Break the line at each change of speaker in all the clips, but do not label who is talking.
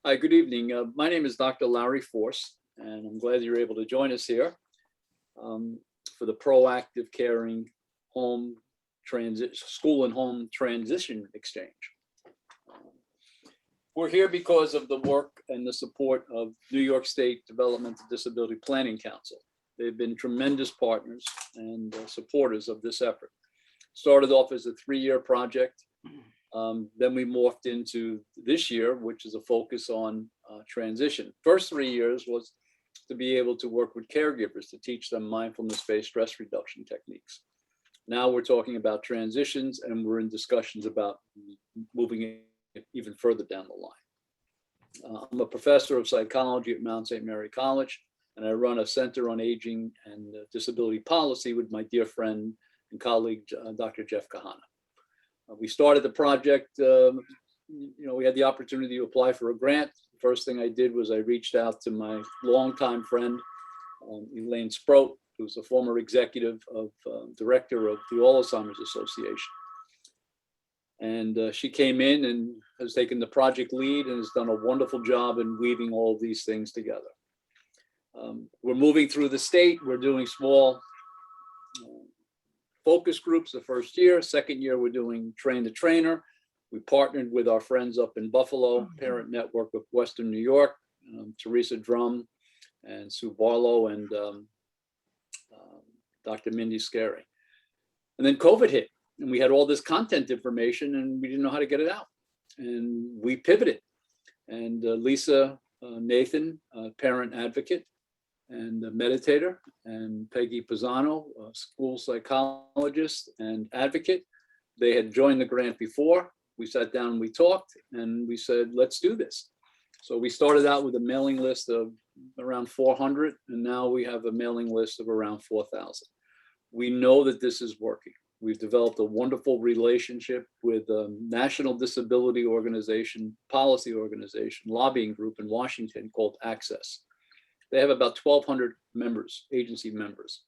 Hi, good evening. My name is Dr. Larry Force, and I'm glad you're able to join us here for the Proactive Caring Home Transit School and Home Transition Exchange. We're here because of the work and the support of New York State Developmental Disability Planning Council. They've been tremendous partners and supporters of this effort. Started off as a 3-year project. Then we morphed into this year, which is a focus on transition. First 3 years was to be able to work with caregivers to teach them mindfulness-based stress reduction techniques. Now we're talking about transitions, and we're in discussions about moving it even further down the line. I'm a professor of psychology at Mount St. Mary College, and I run a Center on Aging and Disability Policy with my dear friend and colleague, Dr. Jeff Kahana. We started the project, we had the opportunity to apply for a grant. The first thing I did was I reached out to my longtime friend, Elaine Sproat, who's a former executive director of the Alzheimer's Association. And she came in and has taken the project lead and has done a wonderful job in weaving all of these things together. We're moving through the state. We're doing small focus groups the first year. Second year, we're doing train the trainer. We partnered with our friends up in Buffalo, Parent Network of Western New York, Teresa Drum and Sue Barlow and Dr. Mindy Scary. And then COVID hit, and we had all this content information and we didn't know how to get it out. And we pivoted. And Lisa Nathan, parent advocate and a meditator, and Peggy Pisano, a school psychologist and advocate. They had joined the grant before. We sat down and we talked and we said, let's do this. So we started out with a mailing list of around 400, and now we have a mailing list of around 4,000. We know that this is working. We've developed a wonderful relationship with a National Disability Organization, policy organization, lobbying group in Washington called Access. They have about 1,200 members, agency members.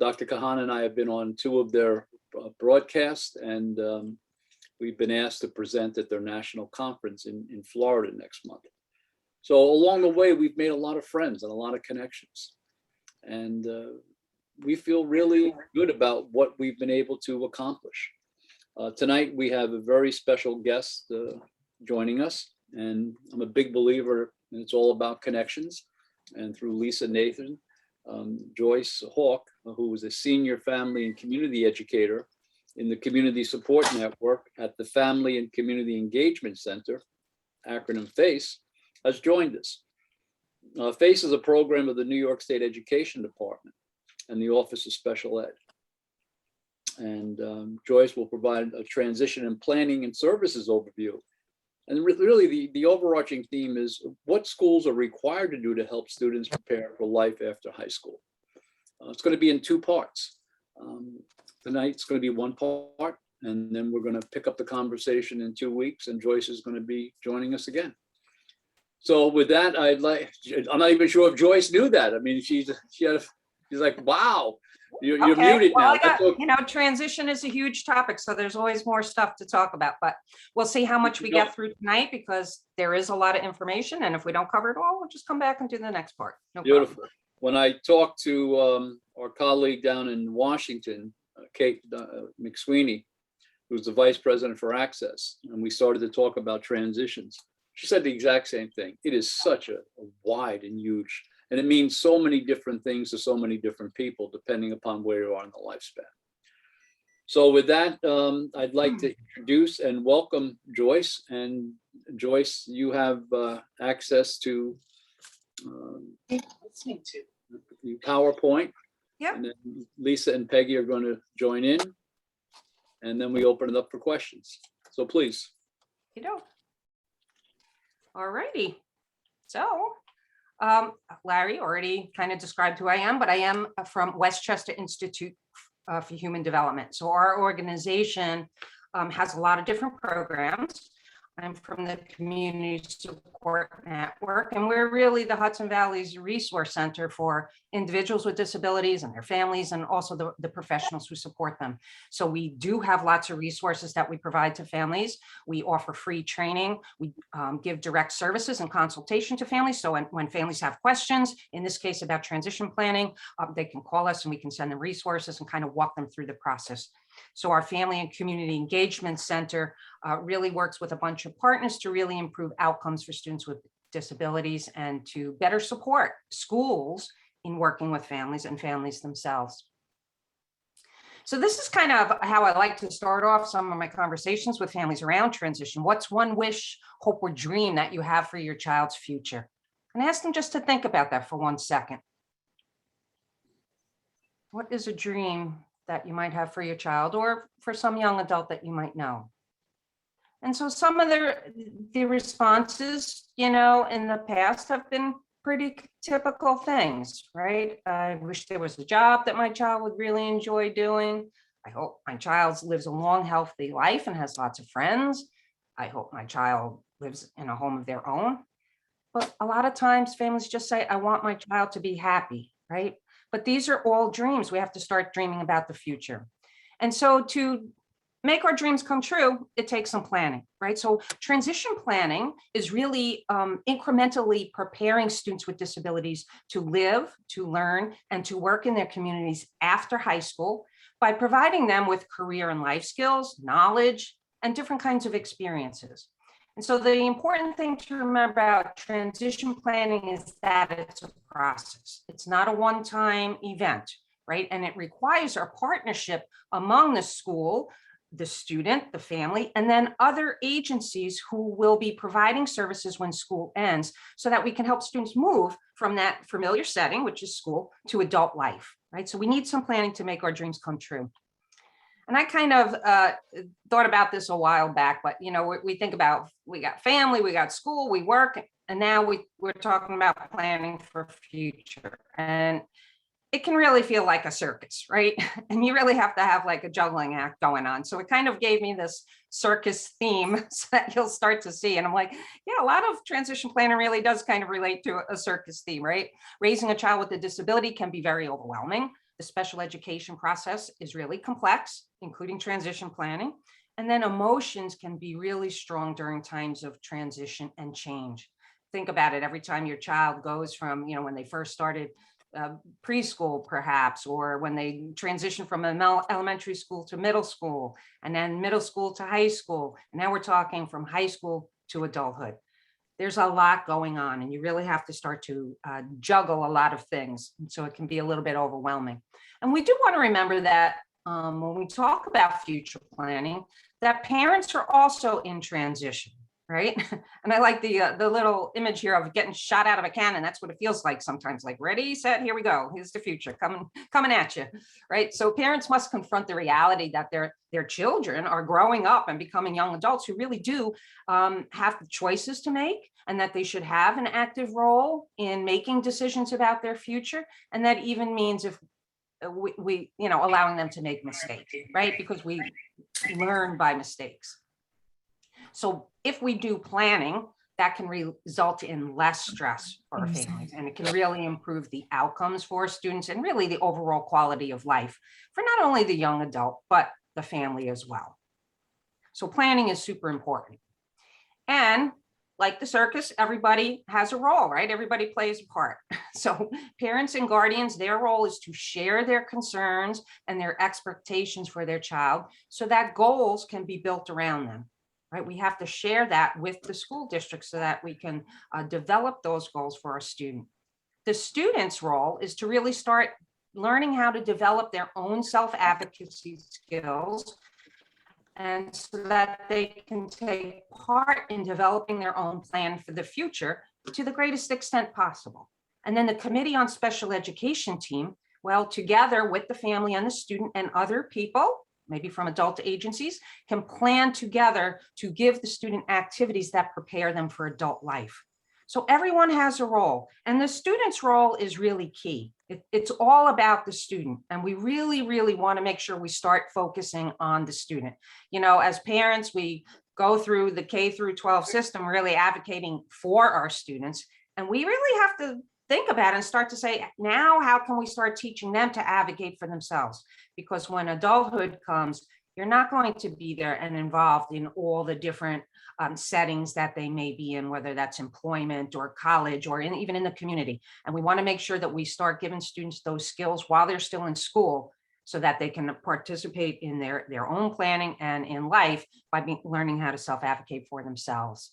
Dr. Kahana and I have been on 2 of their broadcasts, and we've been asked to present at their national conference in Florida next month. So along the way, we've made a lot of friends and a lot of connections. And we feel really good about what we've been able to accomplish. Tonight, we have a very special guest joining us, and I'm a big believer, and it's all about connections. And through Lisa Nathan, Joyce Hawk, who was a senior family and community educator in the Community Support Network at the Family and Community Engagement Center, acronym FACE, has joined us. FACE is a program of the New York State Education Department and the Office of Special Ed. And Joyce will provide a transition and planning and services overview. And really the overarching theme is what schools are required to do to help students prepare for life after high school. It's going to be in 2 parts. Tonight it's going to be 1 part, and then we're going to pick up the conversation in 2 weeks, and Joyce is going to be joining us again. So with that, I'm not even sure if Joyce knew that. I mean, she's like, wow, you're muted now.
Transition is a huge topic, so there's always more stuff to talk about, but we'll see how much we get through tonight, because there is a lot of information, and if we don't cover it all, we'll just come back and do the next part. No
Beautiful.
problem.
When I talked to our colleague down in Washington, Kate McSweeney, who's the vice president for Access, and we started to talk about transitions, she said the exact same thing. It is such a wide and huge, and it means so many different things to so many different people, depending upon where you are in the lifespan. So with that, I'd like to introduce and welcome Joyce. And Joyce, you have access to PowerPoint.
Yep.
And then Lisa and Peggy are going to join in, and then we open it up for questions. So please.
All righty. So Larry already kind of described who I am, but I am from Westchester Institute for Human Development. So our organization has a lot of different programs. I'm from the Community Support Network, and we're really the Hudson Valley's resource center for individuals with disabilities and their families, and also the professionals who support them. So we do have lots of resources that we provide to families. We offer free training. We give direct services and consultation to families. So when families have questions, in this case about transition planning, they can call us and we can send them resources and kind of walk them through the process. So our Family and Community Engagement Center really works with a bunch of partners to really improve outcomes for students with disabilities and to better support schools in working with families and families themselves. So this is kind of how I like to start off some of my conversations with families around transition. What's one wish, hope, or dream that you have for your child's future? And ask them just to think about that for 1 second. What is a dream that you might have for your child or for some young adult that you might know? And so some of the responses, in the past have been pretty typical things, right? I wish there was a job that my child would really enjoy doing. I hope my child lives a long, healthy life and has lots of friends. I hope my child lives in a home of their own. But a lot of times families just say, I want my child to be happy, right? But these are all dreams. We have to start dreaming about the future. And so to make our dreams come true, it takes some planning, right? So transition planning is really incrementally preparing students with disabilities to live, to learn, and to work in their communities after high school by providing them with career and life skills, knowledge, and different kinds of experiences. And so the important thing to remember about transition planning is that it's a process. It's not a one-time event, right? And it requires a partnership among the school, the student, the family, and then other agencies who will be providing services when school ends so that we can help students move from that familiar setting, which is school, to adult life, right? So we need some planning to make our dreams come true. And I kind of thought about this a while back, but we think about, we got family, we got school, we work, and now we're talking about planning for future. And it can really feel like a circus, right? And you really have to have like a juggling act going on. So it kind of gave me this circus theme so that you'll start to see. And I'm like, yeah, a lot of transition planning really does kind of relate to a circus theme, right? Raising a child with a disability can be very overwhelming. The special education process is really complex, including transition planning. And then emotions can be really strong during times of transition and change. Think about it, every time your child goes from, when they first started preschool perhaps, or when they transition from elementary school to middle school, and then middle school to high school. And now we're talking from high school to adulthood. There's a lot going on, and you really have to start to juggle a lot of things. And so it can be a little bit overwhelming. And we do want to remember that when we talk about future planning, that parents are also in transition, right? And I like the little image here of getting shot out of a cannon. That's what it feels like sometimes, like ready, set, here we go. Here's the future coming at you, right? So parents must confront the reality that their children are growing up and becoming young adults who really do have choices to make, and that they should have an active role in making decisions about their future. And that even means if we allowing them to make mistakes, right? Because we learn by mistakes. So if we do planning, that can result in less stress for our families, and it can really improve the outcomes for students and really the overall quality of life for not only the young adult, but the family as well. So planning is super important. And like the circus, everybody has a role, right? Everybody plays a part. So parents and guardians, their role is to share their concerns and their expectations for their child so that goals can be built around them. Right? We have to share that with the school district so that we can develop those goals for our student. The student's role is to really start learning how to develop their own self-advocacy skills, and so that they can take part in developing their own plan for the future to the greatest extent possible. And then the Committee on Special Education team, well, together with the family and the student and other people, maybe from adult agencies, can plan together to give the student activities that prepare them for adult life. So everyone has a role, and the student's role is really key. It's all about the student, and we really, really want to make sure we start focusing on the student. As parents, we go through the K through 12 system, really advocating for our students. And we really have to think about it and start to say, now, how can we start teaching them to advocate for themselves? Because when adulthood comes, you're not going to be there and involved in all the different settings that they may be in, whether that's employment or college or even in the community. And we want to make sure that we start giving students those skills while they're still in school, so that they can participate in their own planning and in life by learning how to self-advocate for themselves.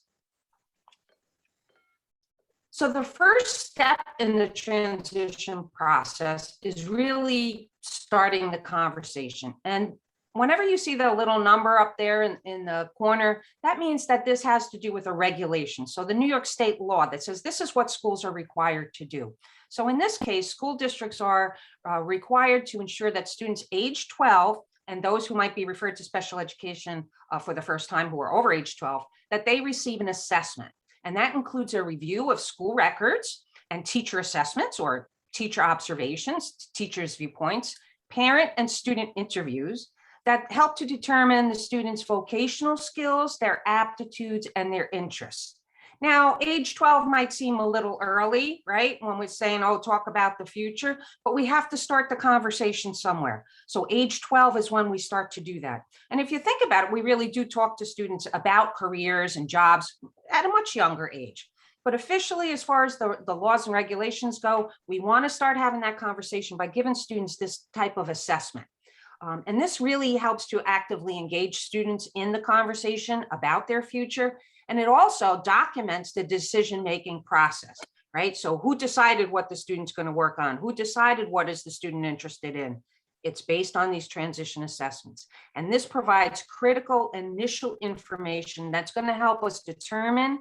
So the first step in the transition process is really starting the conversation. And whenever you see the little number up there in the corner, that means that this has to do with a regulation. So the New York State law that says this is what schools are required to do. So in this case, school districts are required to ensure that students age 12 and those who might be referred to special education for the first time who are over age 12, that they receive an assessment. And that includes a review of school records and teacher assessments or teacher observations, teachers' viewpoints, parent and student interviews that help to determine the students' vocational skills, their aptitudes, and their interests. Now, age 12 might seem a little early, right? When we're saying, oh, talk about the future, but we have to start the conversation somewhere. So age 12 is when we start to do that. And if you think about it, we really do talk to students about careers and jobs at a much younger age. But officially, as far as the laws and regulations go, we want to start having that conversation by giving students this type of assessment. And this really helps to actively engage students in the conversation about their future. And it also documents the decision-making process, right? So who decided what the student's going to work on? Who decided what is the student interested in? It's based on these transition assessments. And this provides critical initial information that's going to help us determine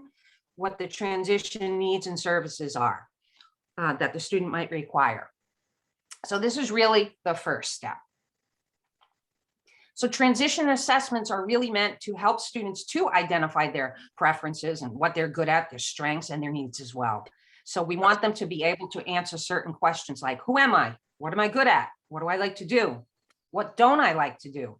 what the transition needs and services are that the student might require. So this is really the first step. So transition assessments are really meant to help students to identify their preferences and what they're good at, their strengths and their needs as well. So we want them to be able to answer certain questions like, who am I? What am I good at? What do I like to do? What don't I like to do?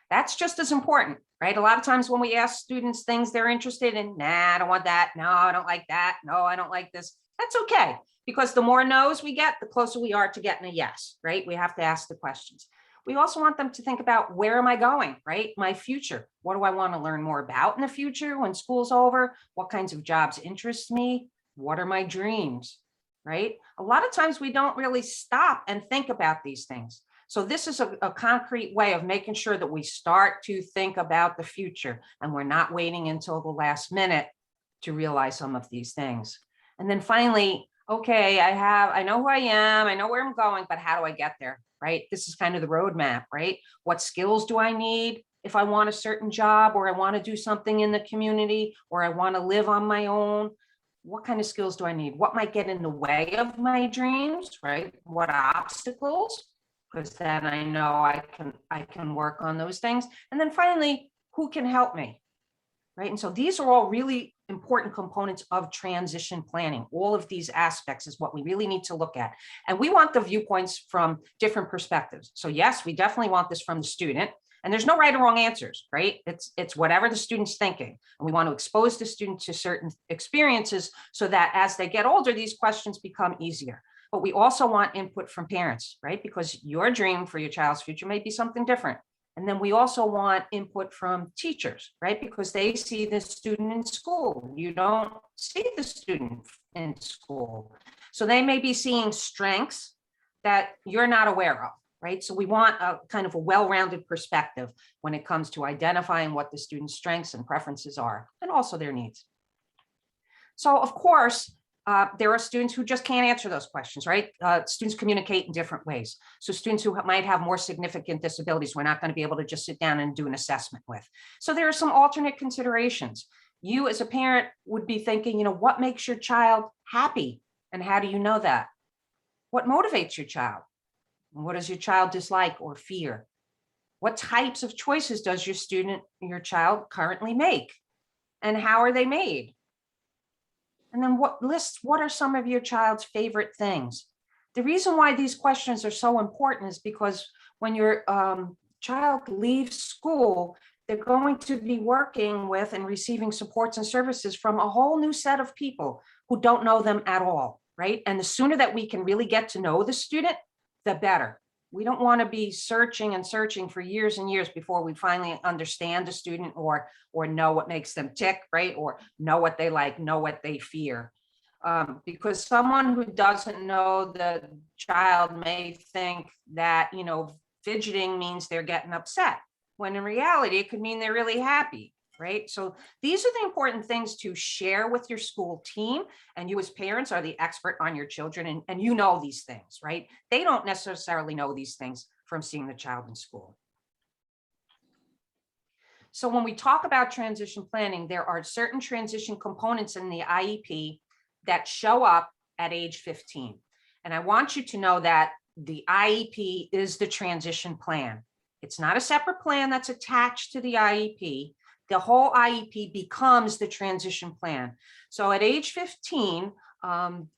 That's just as important, right? A lot of times when we ask students things they're interested in, nah, I don't want that. No, I don't like that. No, I don't like this. That's okay, because the more no's we get, the closer we are to getting a yes, right? We have to ask the questions. We also want them to think about, where am I going, right? My future. What do I want to learn more about in the future when school's over? What kinds of jobs interest me? What are my dreams, right? A lot of times we don't really stop and think about these things. So this is a concrete way of making sure that we start to think about the future and we're not waiting until the last minute to realize some of these things. And then finally, okay, I know who I am, I know where I'm going, but how do I get there? Right? This is kind of the roadmap, right? What skills do I need if I want a certain job, or I want to do something in the community, or I want to live on my own? What kind of skills do I need? What might get in the way of my dreams, right? What obstacles? Because then I know I can work on those things. And then finally, who can help me? Right? And so these are all really important components of transition planning. All of these aspects is what we really need to look at. And we want the viewpoints from different perspectives. So yes, we definitely want this from the student. And there's no right or wrong answers, right? It's whatever the student's thinking. And we want to expose the student to certain experiences so that as they get older, these questions become easier. But we also want input from parents, right? Because your dream for your child's future may be something different. And then we also want input from teachers, right? Because they see the student in school. You don't see the student in school. So they may be seeing strengths that you're not aware of, right? So we want a kind of a well-rounded perspective when it comes to identifying what the student's strengths and preferences are, and also their needs. So of course, there are students who just can't answer those questions, right? Students communicate in different ways. So students who might have more significant disabilities, we're not going to be able to just sit down and do an assessment with. So there are some alternate considerations. You as a parent would be thinking, what makes your child happy? And how do you know that? What motivates your child? What does your child dislike or fear? What types of choices does your child currently make? And how are they made? And then what are some of your child's favorite things? The reason why these questions are so important is because when your child leaves school, they're going to be working with and receiving supports and services from a whole new set of people who don't know them at all, right? And the sooner that we can really get to know the student, the better. We don't want to be searching and searching for years and years before we finally understand the student or know what makes them tick, right? Or know what they like, know what they fear. Because someone who doesn't know the child may think that, fidgeting means they're getting upset, when in reality, it could mean they're really happy, right? So these are the important things to share with your school team, and you as parents are the expert on your children, and you know these things, right? They don't necessarily know these things from seeing the child in school. So when we talk about transition planning, there are certain transition components in the IEP that show up at age 15. And I want you to know that the IEP is the transition plan. It's not a separate plan that's attached to the IEP. The whole IEP becomes the transition plan. So at age 15,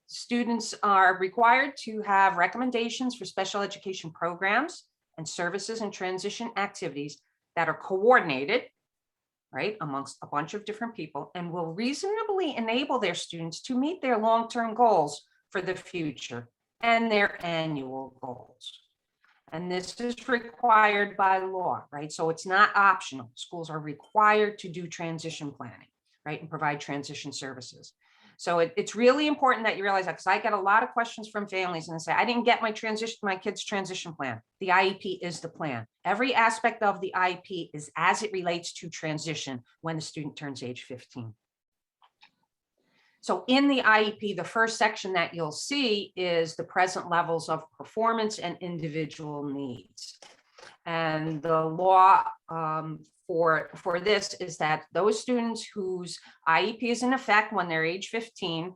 students are required to have recommendations for special education programs and services and transition activities that are coordinated, right, amongst a bunch of different people, and will reasonably enable their students to meet their long-term goals for the future and their annual goals. And this is required by law, right? So it's not optional. Schools are required to do transition planning, right, and provide transition services. So it's really important that you realize that, because I get a lot of questions from families and they say, I didn't get my kid's transition plan. The IEP is the plan. Every aspect of the IEP is as it relates to transition when the student turns age 15. So in the IEP, the first section that you'll see is the present levels of performance and individual needs. And the law for this is that those students whose IEP is in effect when they're age 15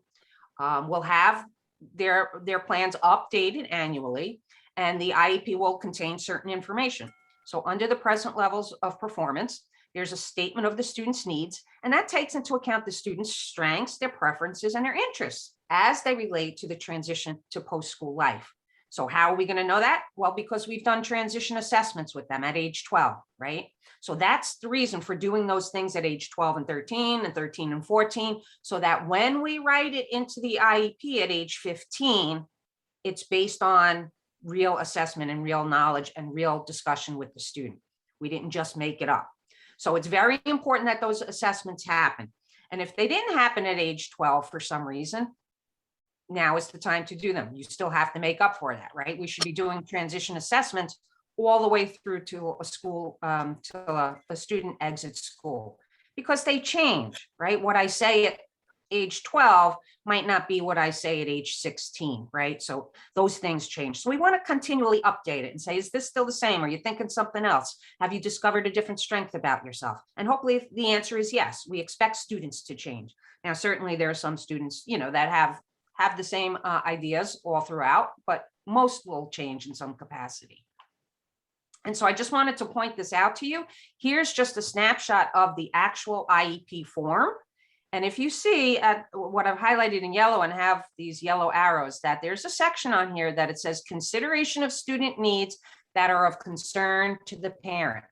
will have their plans updated annually, and the IEP will contain certain information. So under the present levels of performance, there's a statement of the student's needs, and that takes into account the student's strengths, their preferences, and their interests as they relate to the transition to post-school life. So how are we going to know that? Well, because we've done transition assessments with them at age 12, right? So that's the reason for doing those things at age 12 and 13 and 14, so that when we write it into the IEP at age 15, it's based on real assessment and real knowledge and real discussion with the student. We didn't just make it up. So it's very important that those assessments happen. And if they didn't happen at age 12 for some reason, now is the time to do them. You still have to make up for that, right? We should be doing transition assessments all the way through to a school, to a student exits school, because they change, right? What I say at age 12 might not be what I say at age 16, right? So those things change. So we want to continually update it and say, is this still the same? Are you thinking something else? Have you discovered a different strength about yourself? And hopefully if the answer is yes, we expect students to change. Now, certainly there are some students, that have the same ideas all throughout, but most will change in some capacity. And so I just wanted to point this out to you. Here's just a snapshot of the actual IEP form. And if you see at what I've highlighted in yellow and have these yellow arrows, that there's a section on here that it says consideration of student needs that are of concern to the parent.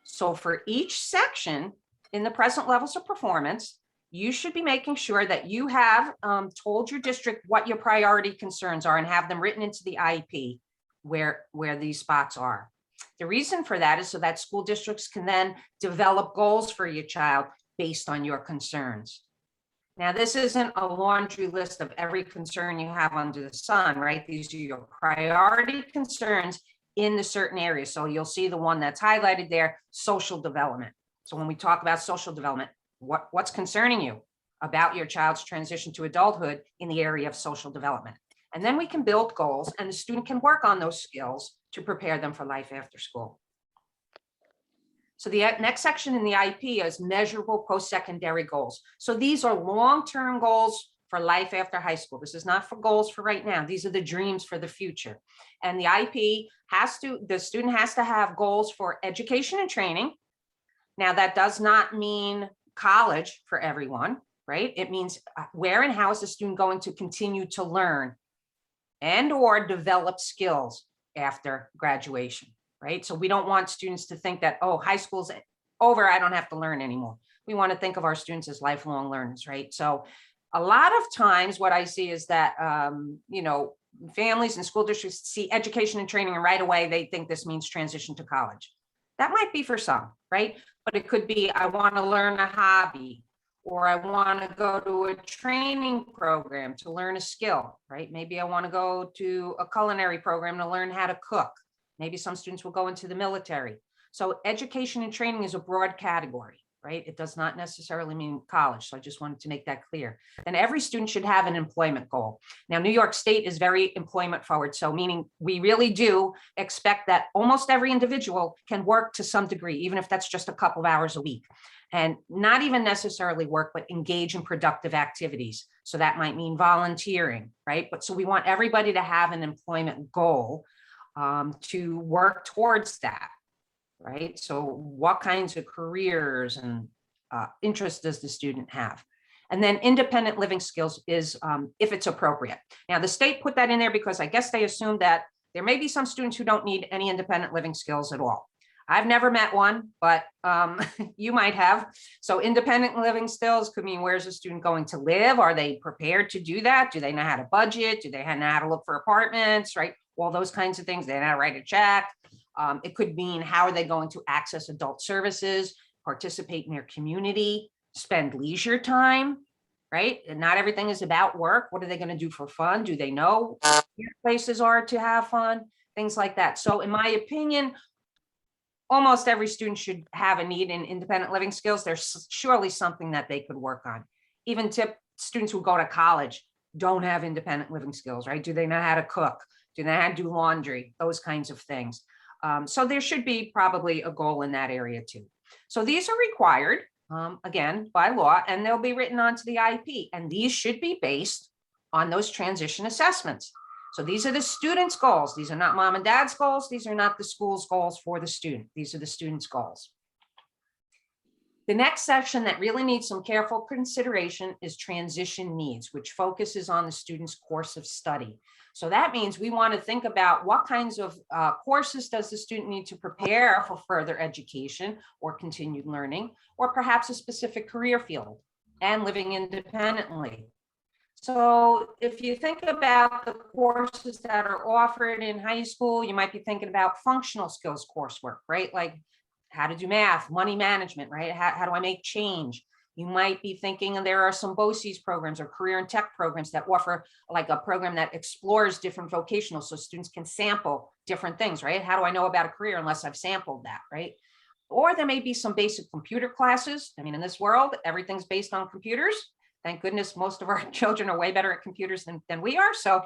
So for each section in the present levels of performance, you should be making sure that you have told your district what your priority concerns are and have them written into the IEP where these spots are. The reason for that is so that school districts can then develop goals for your child based on your concerns. Now, this isn't a laundry list of every concern you have under the sun, right? These are your priority concerns in the certain areas. So you'll see the one that's highlighted there, social development. So when we talk about social development, what's concerning you about your child's transition to adulthood in the area of social development? And then we can build goals, and the student can work on those skills to prepare them for life after school. So the next section in the IEP is measurable post-secondary goals. So these are long-term goals for life after high school. This is not for goals for right now. These are the dreams for the future. And the IEP the student has to have goals for education and training. Now, that does not mean college for everyone, right? It means where and how is the student going to continue to learn and or develop skills after graduation, right? So we don't want students to think that, oh, high school's over, I don't have to learn anymore. We want to think of our students as lifelong learners, right? So a lot of times what I see is that, families and school districts see education and training and right away they think this means transition to college. That might be for some, right? But it could be, I want to learn a hobby, or I want to go to a training program to learn a skill, right? Maybe I want to go to a culinary program to learn how to cook. Maybe some students will go into the military. So education and training is a broad category, right? It does not necessarily mean college. So I just wanted to make that clear. And every student should have an employment goal. Now, New York State is very employment forward. So meaning we really do expect that almost every individual can work to some degree, even if that's just a couple of hours a week. And not even necessarily work, but engage in productive activities. So that might mean volunteering, right? But so we want everybody to have an employment goal to work towards that, right? So what kinds of careers and interests does the student have? And then independent living skills is if it's appropriate. Now, the state put that in there because I guess they assumed that there may be some students who don't need any independent living skills at all. I've never met one, but you might have. So independent living skills could mean, where's the student going to live? Are they prepared to do that? Do they know how to budget? Do they know how to look for apartments, right? All those kinds of things. They know how to write a check. It could mean, how are they going to access adult services, participate in their community, spend leisure time, right? And not everything is about work. What are they going to do for fun? Do they know where places are to have fun? Things like that. So in my opinion, almost every student should have a need in independent living skills. There's surely something that they could work on. Even students who go to college don't have independent living skills, right? Do they know how to cook? Do they know how to do laundry? Those kinds of things. So there should be probably a goal in that area too. So these are required, again, by law, and they'll be written onto the IEP. And these should be based on those transition assessments. So these are the students' goals. These are not mom and dad's goals. These are not the school's goals for the student. These are the students' goals. The next section that really needs some careful consideration is transition needs, which focuses on the student's course of study. So that means we want to think about what kinds of courses does the student need to prepare for further education or continued learning, or perhaps a specific career field and living independently. So if you think about the courses that are offered in high school, you might be thinking about functional skills coursework, right? Like how to do math, money management, right? How do I make change? You might be thinking, and there are some BOCES programs or career and tech programs that offer like a program that explores different vocational, so students can sample different things, right? How do I know about a career unless I've sampled that, right? Or there may be some basic computer classes. I mean, in this world, everything's based on computers. Thank goodness most of our children are way better at computers than we are. So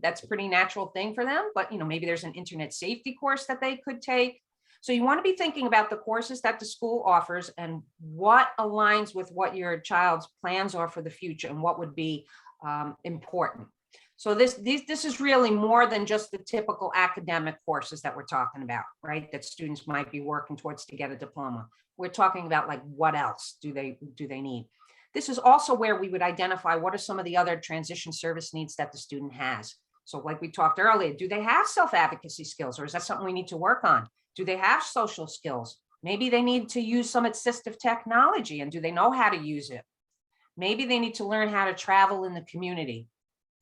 that's a pretty natural thing for them. But maybe there's an internet safety course that they could take. So you want to be thinking about the courses that the school offers and what aligns with what your child's plans are for the future and what would be important. So this is really more than just the typical academic courses that we're talking about, right? That students might be working towards to get a diploma. We're talking about like, what else do they need? This is also where we would identify what are some of the other transition service needs that the student has. So like we talked earlier, do they have self-advocacy skills, or is that something we need to work on? Do they have social skills? Maybe they need to use some assistive technology, and do they know how to use it? Maybe they need to learn how to travel in the community.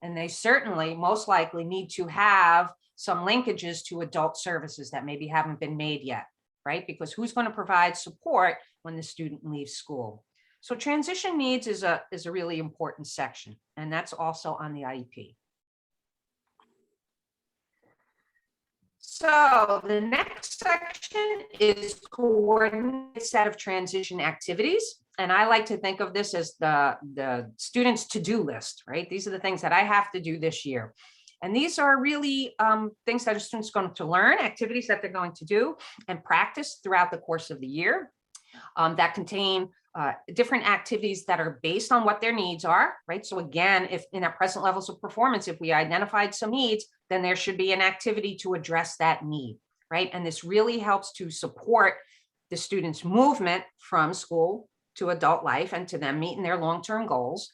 And they certainly, most likely, need to have some linkages to adult services that maybe haven't been made yet, right? Because who's going to provide support when the student leaves school? So transition needs is a really important section, and that's also on the IEP. So the next section is coordinated set of transition activities. And I like to think of this as the student's to-do list, right? These are the things that I have to do this year. And these are really things that a student's going to learn, activities that they're going to do and practice throughout the course of the year that contain different activities that are based on what their needs are, right? So again, if in our present levels of performance, if we identified some needs, then there should be an activity to address that need, right? And this really helps to support the student's movement from school to adult life and to them meeting their long-term goals.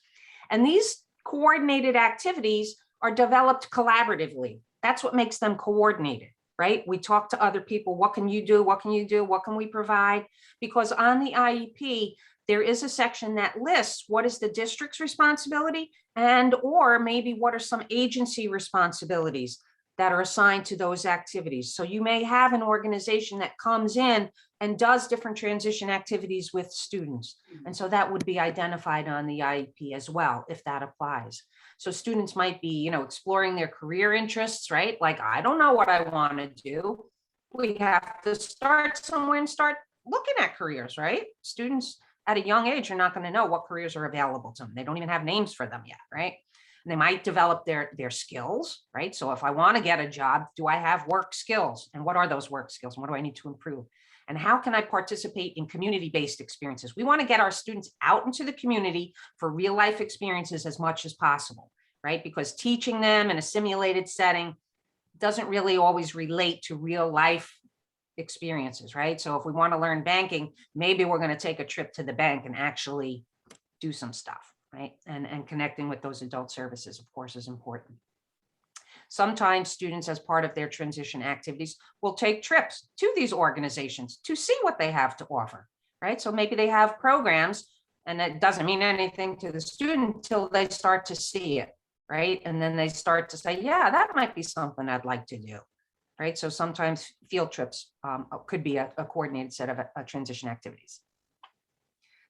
And these coordinated activities are developed collaboratively. That's what makes them coordinated. right? We talk to other people. What can you do? What can you do? What can we provide? Because on the IEP, there is a section that lists what is the district's responsibility and or maybe what are some agency responsibilities that are assigned to those activities. So you may have an organization that comes in and does different transition activities with students. And so that would be identified on the IEP as well, if that applies. So students might be, exploring their career interests, right? Like, I don't know what I want to do. We have to start somewhere and start looking at careers, right? Students at a young age are not going to know what careers are available to them. They don't even have names for them yet, right? And they might develop their skills, right? So if I want to get a job, do I have work skills? And what are those work skills? And what do I need to improve? And how can I participate in community-based experiences? We want to get our students out into the community for real life experiences as much as possible, right? Because teaching them in a simulated setting doesn't really always relate to real life experiences, right? So if we want to learn banking, maybe we're going to take a trip to the bank and actually do some stuff, right? And connecting with those adult services, of course, is important. Sometimes students, as part of their transition activities, will take trips to these organizations to see what they have to offer, right? So maybe they have programs and it doesn't mean anything to the student until they start to see it, right? And then they start to say, yeah, that might be something I'd like to do, right? So sometimes field trips could be a coordinated set of transition activities.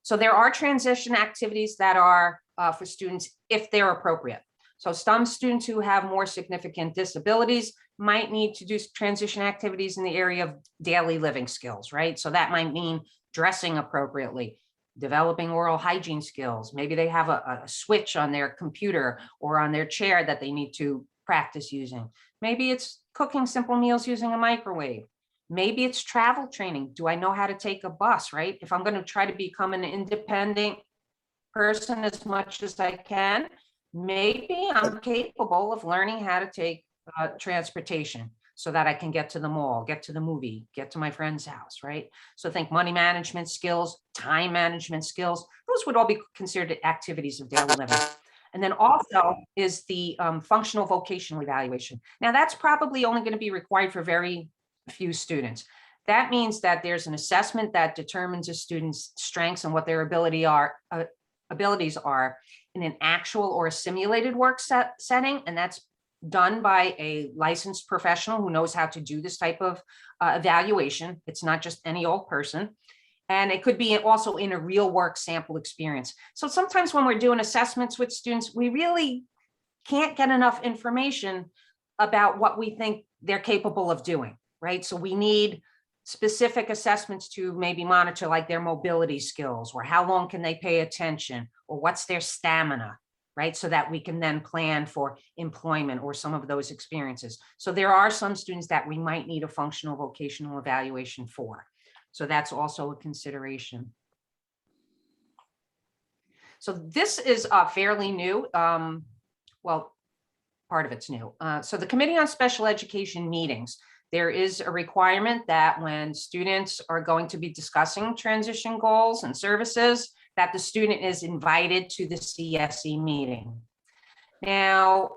So there are transition activities that are for students if they're appropriate. So some students who have more significant disabilities might need to do transition activities in the area of daily living skills, right? So that might mean dressing appropriately, developing oral hygiene skills. Maybe they have a switch on their computer or on their chair that they need to practice using. Maybe it's cooking simple meals using a microwave. Maybe it's travel training. Do I know how to take a bus, right? If I'm going to try to become an independent person as much as I can, maybe I'm capable of learning how to take transportation so that I can get to the mall, get to the movie, get to my friend's house, right? So think money management skills, time management skills, those would all be considered activities of daily living. And then also is the functional vocational evaluation. Now that's probably only going to be required for very few students. That means that there's an assessment that determines a student's strengths and what their abilities are in an actual or a simulated work setting. And that's done by a licensed professional who knows how to do this type of evaluation. It's not just any old person. And it could be also in a real work sample experience. So sometimes when we're doing assessments with students, we really can't get enough information about what we think they're capable of doing, right? So we need specific assessments to maybe monitor like their mobility skills or how long can they pay attention or what's their stamina, right? So that we can then plan for employment or some of those experiences. So there are some students that we might need a functional vocational evaluation for. So that's also a consideration. So this is fairly new. Well, part of it's new. So the Committee on Special Education meetings, there is a requirement that when students are going to be discussing transition goals and services, that the student is invited to the CSE meeting. Now,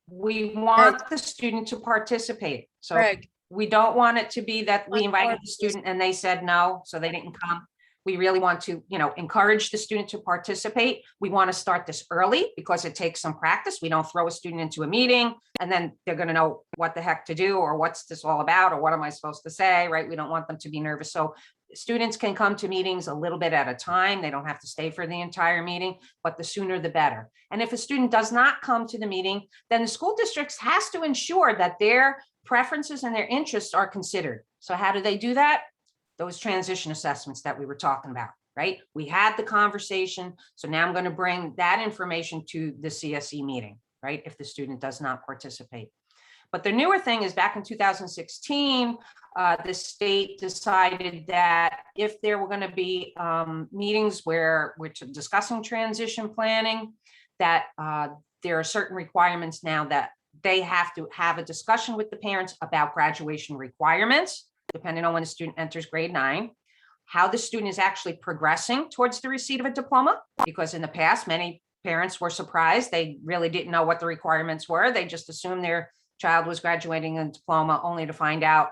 we want the student to participate. So
Greg.
we don't want it to be that we invited the student and they said no, so they didn't come. We really want to, encourage the student to participate. We want to start this early because it takes some practice. We don't throw a student into a meeting and then they're going to know what the heck to do or what's this all about or what am I supposed to say, right? We don't want them to be nervous. So students can come to meetings a little bit at a time. They don't have to stay for the entire meeting, but the sooner the better. And if a student does not come to the meeting, then the school districts has to ensure that their preferences and their interests are considered. So how do they do that? Those transition assessments that we were talking about, right? We had the conversation. So now I'm going to bring that information to the CSE meeting, right? If the student does not participate. But the newer thing is back in 2016, the state decided that if there were going to be meetings where we're discussing transition planning, that there are certain requirements now that they have to have a discussion with the parents about graduation requirements, depending on when the student enters grade 9, how the student is actually progressing towards the receipt of a diploma, because in the past, many parents were surprised. They really didn't know what the requirements were. They just assumed their child was graduating a diploma only to find out,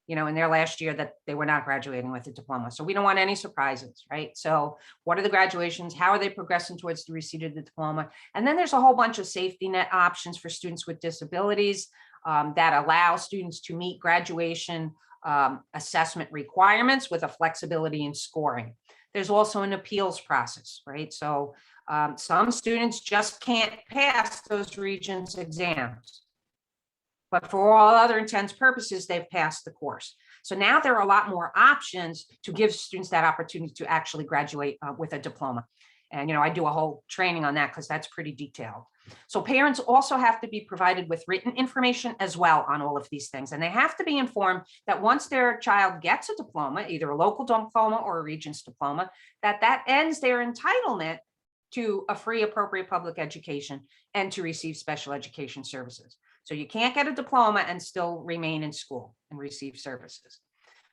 in their last year that they were not graduating with a diploma. So we don't want any surprises, right? So what are the graduations? How are they progressing towards the receipt of the diploma? And then there's a whole bunch of safety net options for students with disabilities that allow students to meet graduation assessment requirements with a flexibility in scoring. There's also an appeals process, right? So some students just can't pass those Regents exams, but for all other intents and purposes, they've passed the course. So now there are a lot more options to give students that opportunity to actually graduate with a diploma. And, I do a whole training on that because that's pretty detailed. So parents also have to be provided with written information as well on all of these things. And they have to be informed that once their child gets a diploma, either a local diploma or a Regents diploma, that ends their entitlement to a free appropriate public education and to receive special education services. So you can't get a diploma and still remain in school and receive services.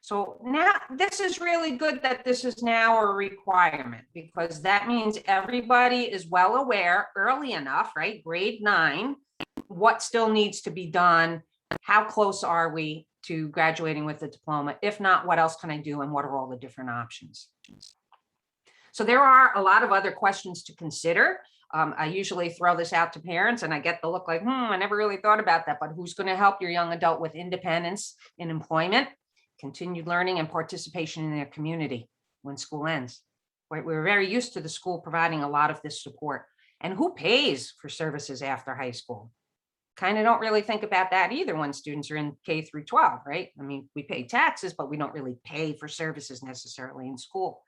So now this is really good that this is now a requirement, because that means everybody is well aware early enough, right? Grade 9, what still needs to be done, how close are we to graduating with a diploma? If not, what else can I do and what are all the different options? So there are a lot of other questions to consider. I usually throw this out to parents and I get the look like, I never really thought about that, but who's going to help your young adult with independence in employment, continued learning, and participation in their community when school ends? Right? We're very used to the school providing a lot of this support. And who pays for services after high school? Kind of don't really think about that either when students are in K through 12, right? I mean, we pay taxes, but we don't really pay for services necessarily in school.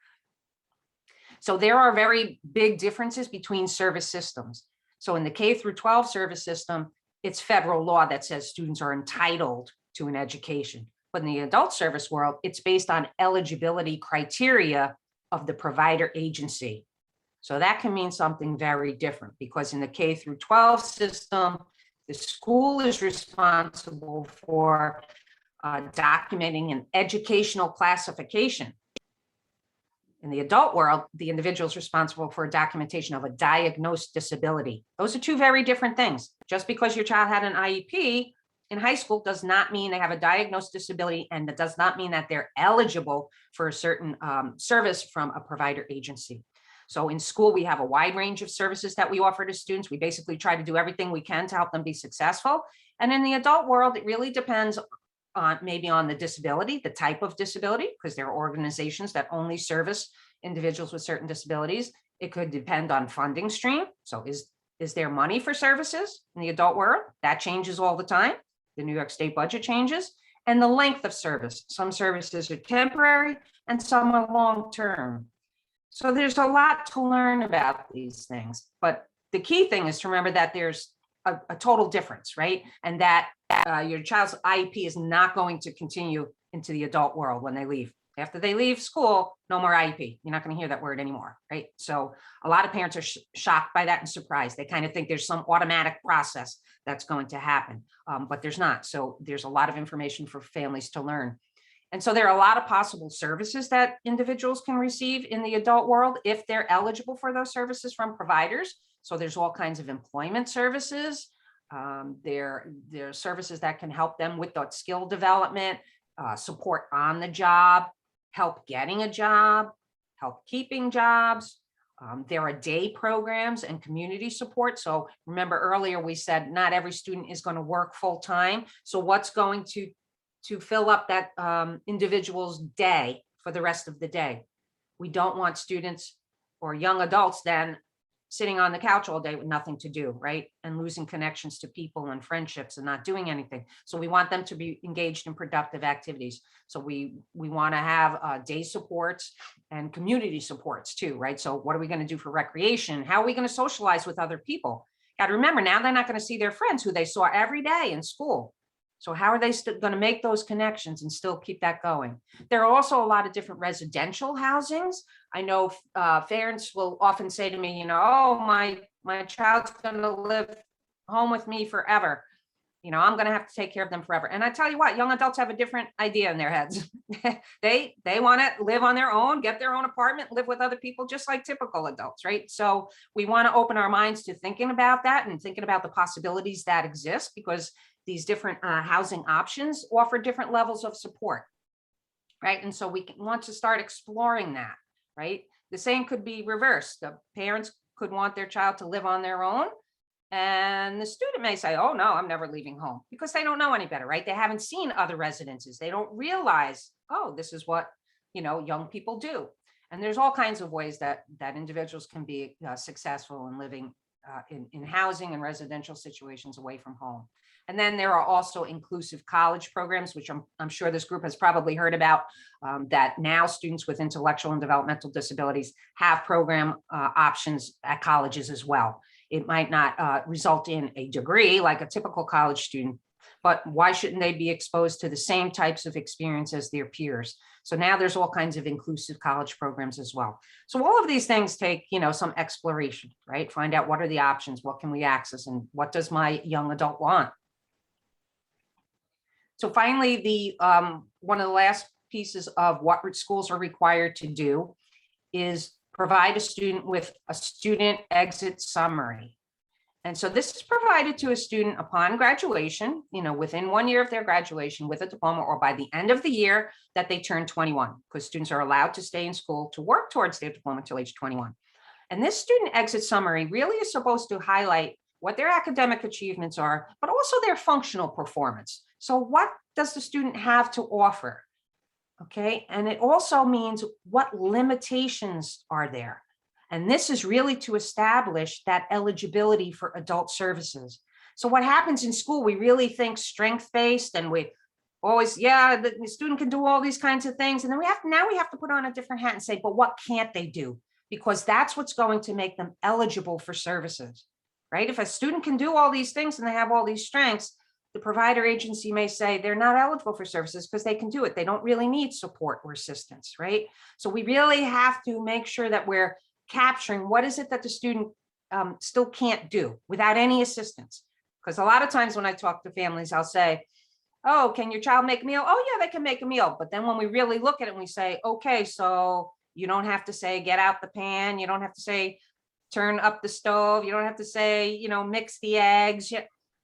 So there are very big differences between service systems. So in the K through 12 service system, it's federal law that says students are entitled to an education. But in the adult service world, it's based on eligibility criteria of the provider agency. So that can mean something very different, because in the K through 12 system, the school is responsible for documenting an educational classification. In the adult world, the individual is responsible for documentation of a diagnosed disability. Those are two very different things. Just because your child had an IEP in high school does not mean they have a diagnosed disability, and that does not mean that they're eligible for a certain service from a provider agency. So in school, we have a wide range of services that we offer to students. We basically try to do everything we can to help them be successful. And in the adult world, it really depends on maybe on the disability, the type of disability, because there are organizations that only service individuals with certain disabilities. It could depend on funding stream. So is there money for services in the adult world? That changes all the time. The New York State budget changes. And the length of service. Some services are temporary and some are long-term. So there's a lot to learn about these things. But the key thing is to remember that there's a total difference, right? And that your child's IEP is not going to continue into the adult world when they leave. After they leave school, no more IEP. You're not going to hear that word anymore, right? So a lot of parents are shocked by that and surprised. They kind of think there's some automatic process that's going to happen, but there's not. So there's a lot of information for families to learn. And so there are a lot of possible services that individuals can receive in the adult world if they're eligible for those services from providers. So there's all kinds of employment services. There are services that can help them with that skill development, support on the job, help getting a job, help keeping jobs. There are day programs and community support. So remember earlier we said not every student is going to work full time. So what's going to fill up that individual's day for the rest of the day? We don't want students or young adults then sitting on the couch all day with nothing to do, right? And losing connections to people and friendships and not doing anything. So we want them to be engaged in productive activities. So we want to have day supports and community supports too, right? So what are we going to do for recreation? How are we going to socialize with other people? Got to remember, now they're not going to see their friends who they saw every day in school. So how are they going to make those connections and still keep that going? There are also a lot of different residential housings. I know parents will often say to me, oh, my child's going to live home with me forever. I'm going to have to take care of them forever. And I tell you what, young adults have a different idea in their heads. They want to live on their own, get their own apartment, live with other people, just like typical adults, right? So we want to open our minds to thinking about that and thinking about the possibilities that exist, because these different housing options offer different levels of support, right? And so we want to start exploring that, right? The same could be reversed. The parents could want their child to live on their own, and the student may say, oh no, I'm never leaving home, because they don't know any better, right? They haven't seen other residences. They don't realize, oh, this is what, young people do. And there's all kinds of ways that individuals can be successful in living in housing and residential situations away from home. And then there are also inclusive college programs, which I'm sure this group has probably heard about, that now students with intellectual and developmental disabilities have program options at colleges as well. It might not result in a degree like a typical college student, but why shouldn't they be exposed to the same types of experience as their peers? So now there's all kinds of inclusive college programs as well. So all of these things take, some exploration, right? Find out what are the options, what can we access, and what does my young adult want? So finally, the one of the last pieces of what schools are required to do is provide a student with a student exit summary. And so this is provided to a student upon graduation, within 1 year of their graduation with a diploma, or by the end of the year that they turn 21, because students are allowed to stay in school to work towards their diploma until age 21. And this student exit summary really is supposed to highlight what their academic achievements are, but also their functional performance. So what does the student have to offer? Okay, and it also means what limitations are there. And this is really to establish that eligibility for adult services. So what happens in school, we really think strength-based, and we always, the student can do all these kinds of things. And then we have to put on a different hat and say, but what can't they do? Because that's what's going to make them eligible for services, right? If a student can do all these things and they have all these strengths, the provider agency may say they're not eligible for services because they can do it. They don't really need support or assistance, right? So we really have to make sure that we're capturing what is it that the student still can't do without any assistance. Because a lot of times when I talk to families, I'll say, oh, can your child make a meal? Oh yeah, they can make a meal. But then when we really look at it and we say, okay, so you don't have to say, get out the pan. You don't have to say, turn up the stove. You don't have to say, mix the eggs.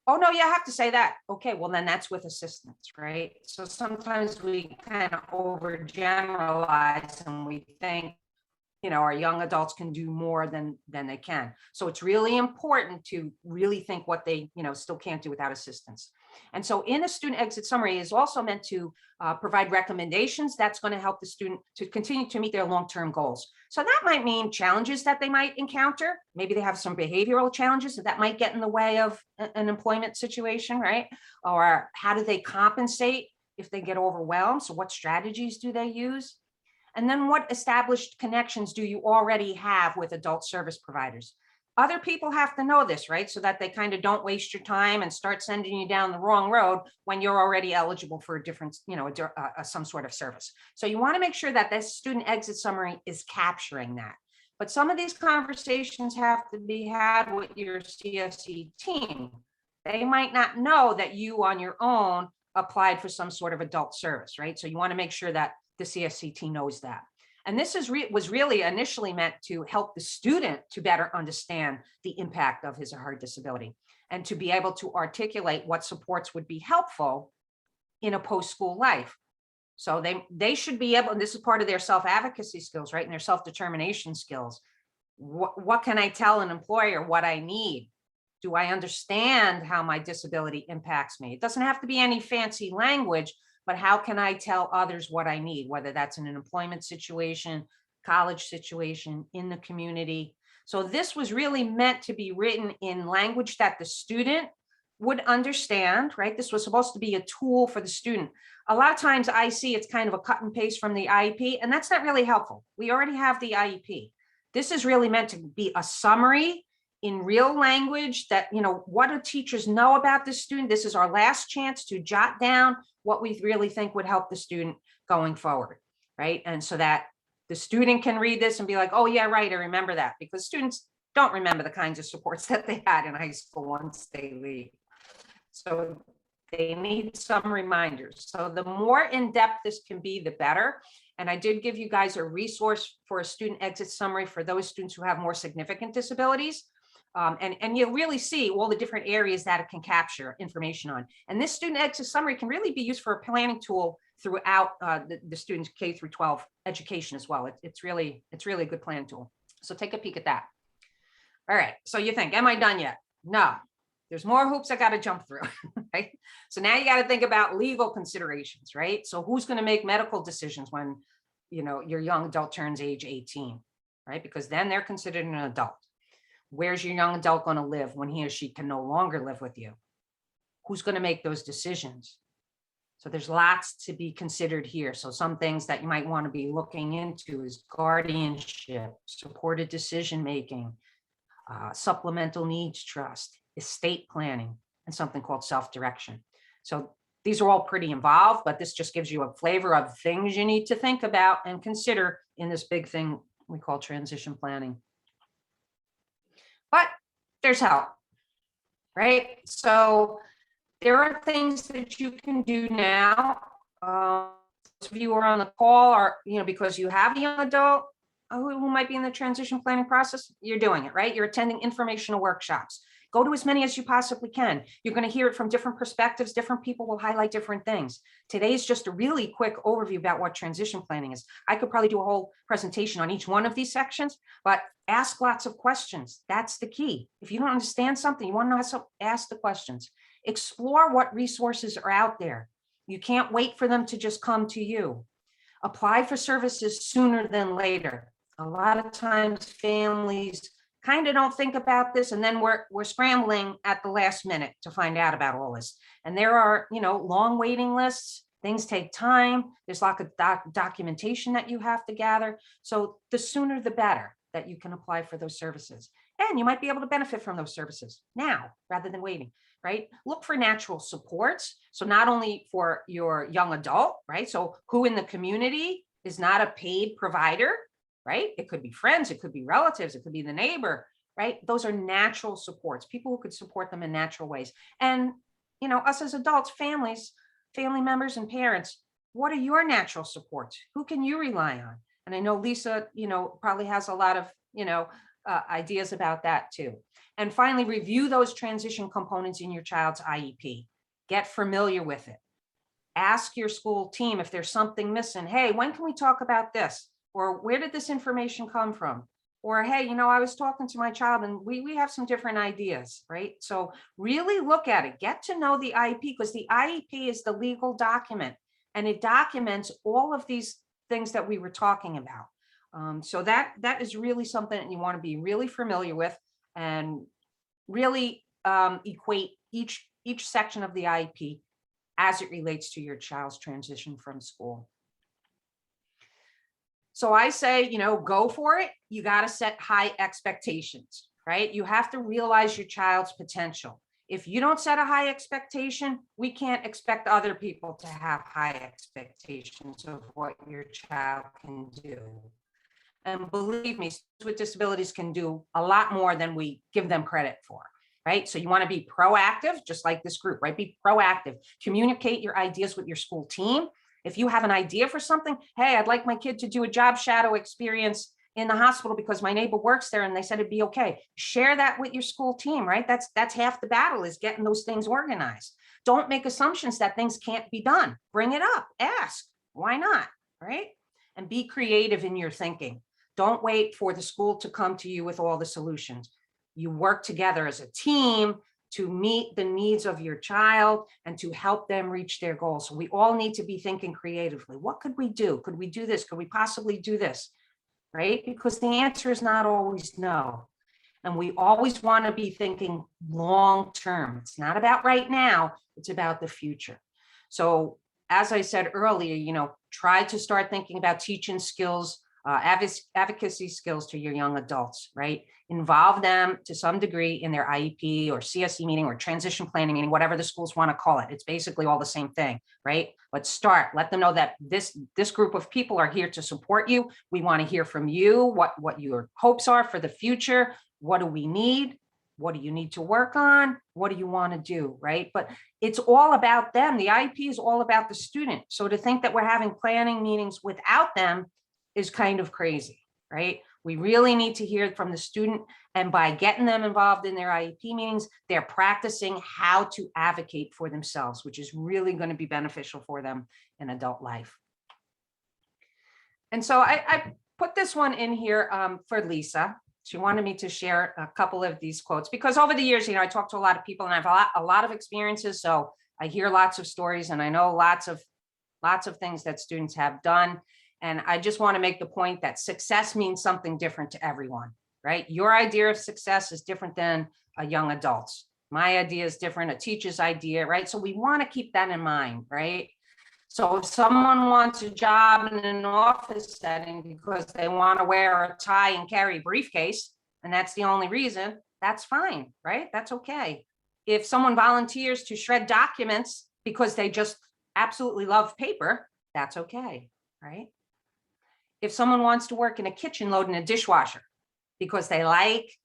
Oh no, you have to say that. Okay, well then that's with assistance, right? So sometimes we kind of overgeneralize and we think, our young adults can do more than they can. So it's really important to really think what they, still can't do without assistance. And so in a student exit summary is also meant to provide recommendations that's going to help the student to continue to meet their long-term goals. So that might mean challenges that they might encounter. Maybe they have some behavioral challenges that might get in the way of an employment situation, right? Or how do they compensate if they get overwhelmed? So what strategies do they use? And then what established connections do you already have with adult service providers? Other people have to know this, right? So that they kind of don't waste your time and start sending you down the wrong road when you're already eligible for a different, some sort of service. So you want to make sure that this student exit summary is capturing that. But some of these conversations have to be had with your CSE team. They might not know that you on your own applied for some sort of adult service, right? So you want to make sure that the CSCT knows that. And this was really initially meant to help the student to better understand the impact of his or her disability and to be able to articulate what supports would be helpful in a post-school life. So they should be able, and this is part of their self-advocacy skills, right? And their self-determination skills. What can I tell an employer what I need? Do I understand how my disability impacts me? It doesn't have to be any fancy language, but how can I tell others what I need, whether that's in an employment situation, college situation, in the community. So this was really meant to be written in language that the student would understand, right? This was supposed to be a tool for the student. A lot of times I see it's kind of a cut and paste from the IEP, and that's not really helpful. We already have the IEP. This is really meant to be a summary in real language that, what do teachers know about this student? This is our last chance to jot down what we really think would help the student going forward, right? And so that the student can read this and be like, oh yeah, right, I remember that, because students don't remember the kinds of supports that they had in high school once they leave. So They need some reminders. So the more in-depth this can be, the better. And I did give you guys a resource for a student exit summary for those students who have more significant disabilities. And you'll really see all the different areas that it can capture information on. And this student exit summary can really be used for a planning tool throughout the students' K through 12 education as well. It's really a good planning tool. So take a peek at that. All right, so you think, am I done yet? No, there's more hoops I got to jump through, right? So now you got to think about legal considerations, right? So who's going to make medical decisions when, you know, your young adult turns age 18, right? Because then they're considered an adult. Where's your young adult going to live when he or she can no longer live with you? Who's going to make those decisions? So there's lots to be considered here. So some things that you might want to be looking into is guardianship, supported decision-making, supplemental needs trust, estate planning, and something called self-direction. So these are all pretty involved, but this just gives you a flavor of things you need to think about and consider in this big thing we call transition planning. But there's help, right? So there are things that you can do now. Those of you who are on the call are, you know, because you have a young adult who might be in the transition planning process, you're doing it, right? You're attending informational workshops. Go to as many as you possibly can. You're going to hear it from different perspectives. Different people will highlight different things. Today's just a really quick overview about what transition planning is. I could probably do a whole presentation on each one of these sections, but ask lots of questions. That's the key. If you don't understand something, you want to know how to ask the questions. Explore what resources are out there. You can't wait for them to just come to you. Apply for services sooner than later. A lot of times families kind of don't think about this, and then we're scrambling at the last minute to find out about all this. And there are, you know, long waiting lists. Things take time. There's a lot of documentation that you have to gather. So the sooner the better that you can apply for those services. And you might be able to benefit from those services now rather than waiting, right? Look for natural supports. So not only for your young adult, right? So who in the community is not a paid provider, right? It could be friends, it could be relatives, it could be the neighbor, right? Those are natural supports, people who could support them in natural ways. And, you know, us as adults, families, family members and parents, what are your natural supports? Who can you rely on? And I know Lisa, you know, probably has a lot of, you know, ideas about that too. And finally, review those transition components in your child's IEP. Get familiar with it. Ask your school team if there's something missing. Hey, when can we talk about this? Or where did this information come from? Or, hey, you know, I was talking to my child and we have some different ideas, right? So really look at it, get to know the IEP, because the IEP is the legal document and it documents all of these things that we were talking about. So that is really something that you want to be really familiar with and really equate each section of the IEP as it relates to your child's transition from school. So I say, you know, go for it. You got to set high expectations, right? You have to realize your child's potential. If you don't set a high expectation, we can't expect other people to have high expectations of what your child can do. And believe me, students with disabilities can do a lot more than we give them credit for, right? So you want to be proactive, just like this group, right? Be proactive. Communicate your ideas with your school team. If you have an idea for something, hey, I'd like my kid to do a job shadow experience in the hospital because my neighbor works there and they said it'd be okay. Share that with your school team, right? That's half the battle, is getting those things organized. Don't make assumptions that things can't be done. Bring it up, ask, why not, right? And be creative in your thinking. Don't wait for the school to come to you with all the solutions. You work together as a team to meet the needs of your child and to help them reach their goals. So we all need to be thinking creatively. What could we do? Could we do this? Could we possibly do this? Right? Because the answer is not always no. And we always want to be thinking long-term. It's not about right now, it's about the future. So as I said earlier, you know, try to start thinking about teaching skills, advocacy skills to your young adults, right? Involve them to some degree in their IEP or CSE meeting or transition planning meeting, whatever the schools want to call it. It's basically all the same thing, right? But let them know that this group of people are here to support you. We want to hear from you, what your hopes are for the future. What do we need? What do you need to work on? What do you want to do, right? But it's all about them. The IEP is all about the student. So to think that we're having planning meetings without them is kind of crazy, right? We really need to hear from the student, and by getting them involved in their IEP meetings, they're practicing how to advocate for themselves, which is really going to be beneficial for them in adult life. And so I put this one in here for Lisa. She wanted me to share a couple of these quotes because over the years, I talk to a lot of people and I have a lot of experiences. So I hear lots of stories and I know lots of things that students have done. And I just want to make the point that success means something different to everyone, right? Your idea of success is different than a young adult's. My idea is different, a teacher's idea, right? So we want to keep that in mind, right? So if someone wants a job in an office setting because they want to wear a tie and carry a briefcase, and that's the only reason, that's fine, right? That's okay. If someone volunteers to shred documents because they just absolutely love paper, that's okay, right? If someone wants to work in a kitchen loading a dishwasher because they like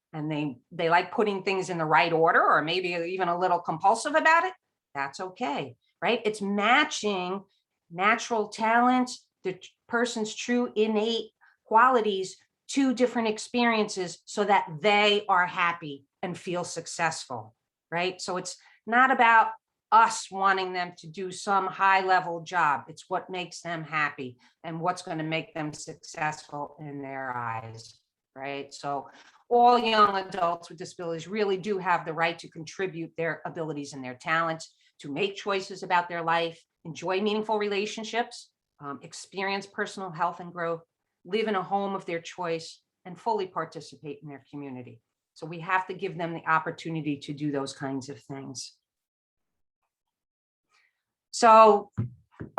putting things in the right order, or maybe even a little compulsive about it, that's okay, right? It's matching natural talent, the person's true innate qualities to different experiences so that they are happy and feel successful, right? So it's not about us wanting them to do some high level job. It's what makes them happy and what's going to make them successful in their eyes, right? So all young adults with disabilities really do have the right to contribute their abilities and their talents, to make choices about their life, enjoy meaningful relationships, experience personal health and growth, live in a home of their choice, and fully participate in their community. So we have to give them the opportunity to do those kinds of things. So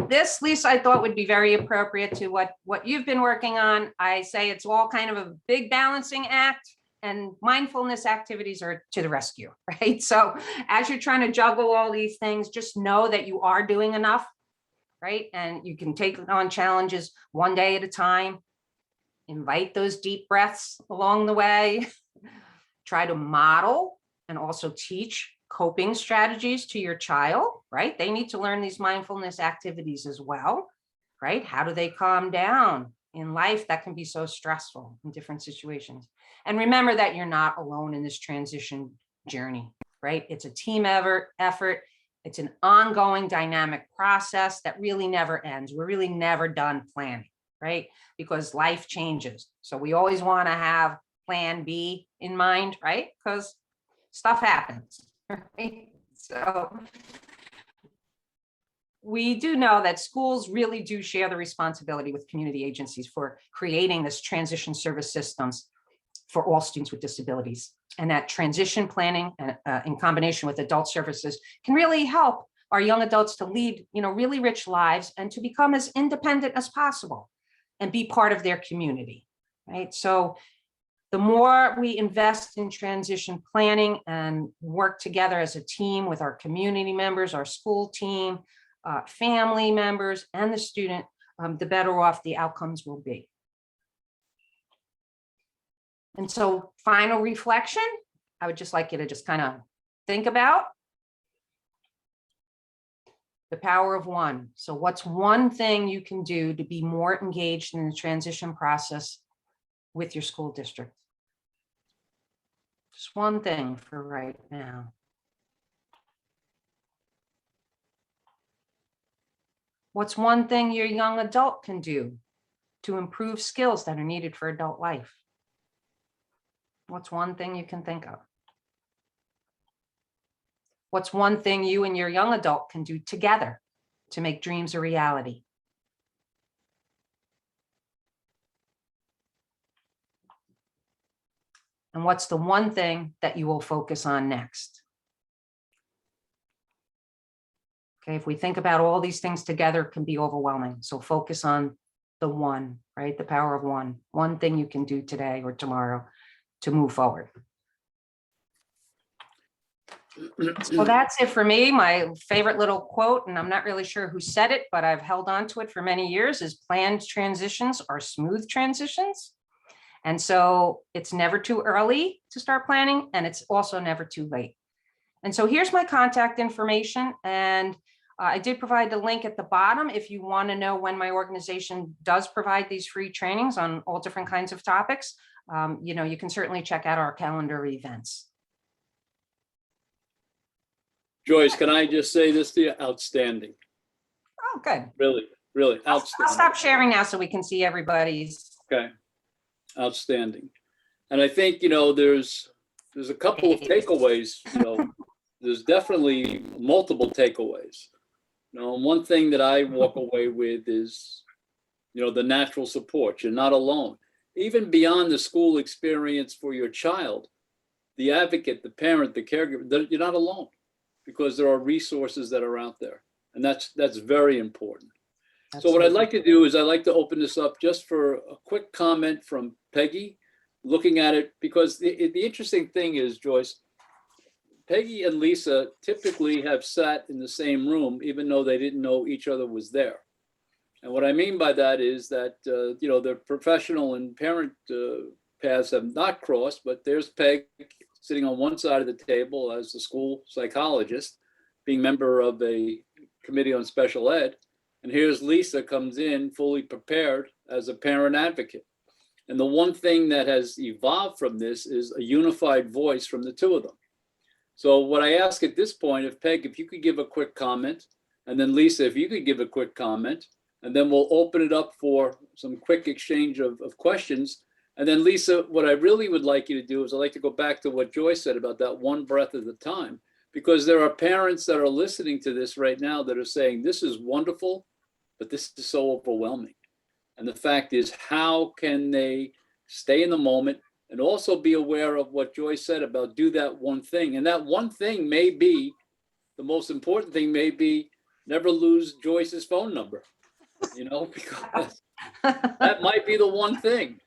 this, Lisa, I thought would be very appropriate to what you've been working on. I say it's all kind of a big balancing act, and mindfulness activities are to the rescue, right? So as you're trying to juggle all these things, just know that you are doing enough, right? And you can take on challenges one day at a time. Invite those deep breaths along the way. Try to model and also teach coping strategies to your child, right? They need to learn these mindfulness activities as well, right? How do they calm down in life that can be so stressful in different situations? And remember that you're not alone in this transition journey, right? It's a team effort. It's an ongoing dynamic process that really never ends. We're really never done planning, right? Because life changes. So we always want to have plan B in mind, right? Because stuff happens. Right? So we do know that schools really do share the responsibility with community agencies for creating this transition service systems for all students with disabilities. And that transition planning in combination with adult services can really help our young adults to lead, really rich lives and to become as independent as possible and be part of their community, right? So the more we invest in transition planning and work together as a team with our community members, our school team, family members, and the student, the better off the outcomes will be. And so final reflection, I would just like you to just kind of think about the power of one. So what's one thing you can do to be more engaged in the transition process with your school district? Just one thing for right now. What's one thing your young adult can do to improve skills that are needed for adult life? What's one thing you can think of? What's one thing you and your young adult can do together to make dreams a reality? And what's the one thing that you will focus on next? Okay, if we think about all these things together, it can be overwhelming. So focus on the one, right? The power of one thing you can do today or tomorrow to move forward. So that's it for me. My favorite little quote, and I'm not really sure who said it, but I've held on to it for many years, is planned transitions are smooth transitions. And so it's never too early to start planning, and it's also never too late. And so here's my contact information. And I did provide the link at the bottom if you want to know when my organization does provide these free trainings on all different kinds of topics. You can certainly check out our calendar of events.
Joyce, can I just say this to you? Outstanding.
Oh, good.
Really, really
I'll
outstanding.
stop sharing now so we can see everybody's.
Okay, outstanding. And I think, there's a couple of takeaways, there's definitely multiple takeaways. One thing that I walk away with is, the natural support. You're not alone. Even beyond the school experience for your child, the advocate, the parent, the caregiver, you're not alone, because there are resources that are out there. And that's very important. So what I'd like to do is I'd like to open this up just for a quick comment from Peggy, looking at it, because the interesting thing is, Joyce, Peggy and Lisa typically have sat in the same room, even though they didn't know each other was there. And what I mean by that is that, their professional and parent paths have not crossed, but there's Peg sitting on one side of the table as the school psychologist, being member of a committee on special ed. And here's Lisa comes in fully prepared as a parent advocate. And the one thing that has evolved from this is a unified voice from the two of them. So what I ask at this point, if Peg, if you could give a quick comment, and then Lisa, if you could give a quick comment, and then we'll open it up for some quick exchange of questions. And then Lisa, what I really would like you to do is I'd like to go back to what Joyce said about that one breath at a time, because there are parents that are listening to this right now that are saying, this is wonderful, but this is so overwhelming. And the fact is, how can they stay in the moment and also be aware of what Joyce said about do that one thing? And that one thing may be, the most important thing may be never lose Joyce's phone number, because that might be the one thing,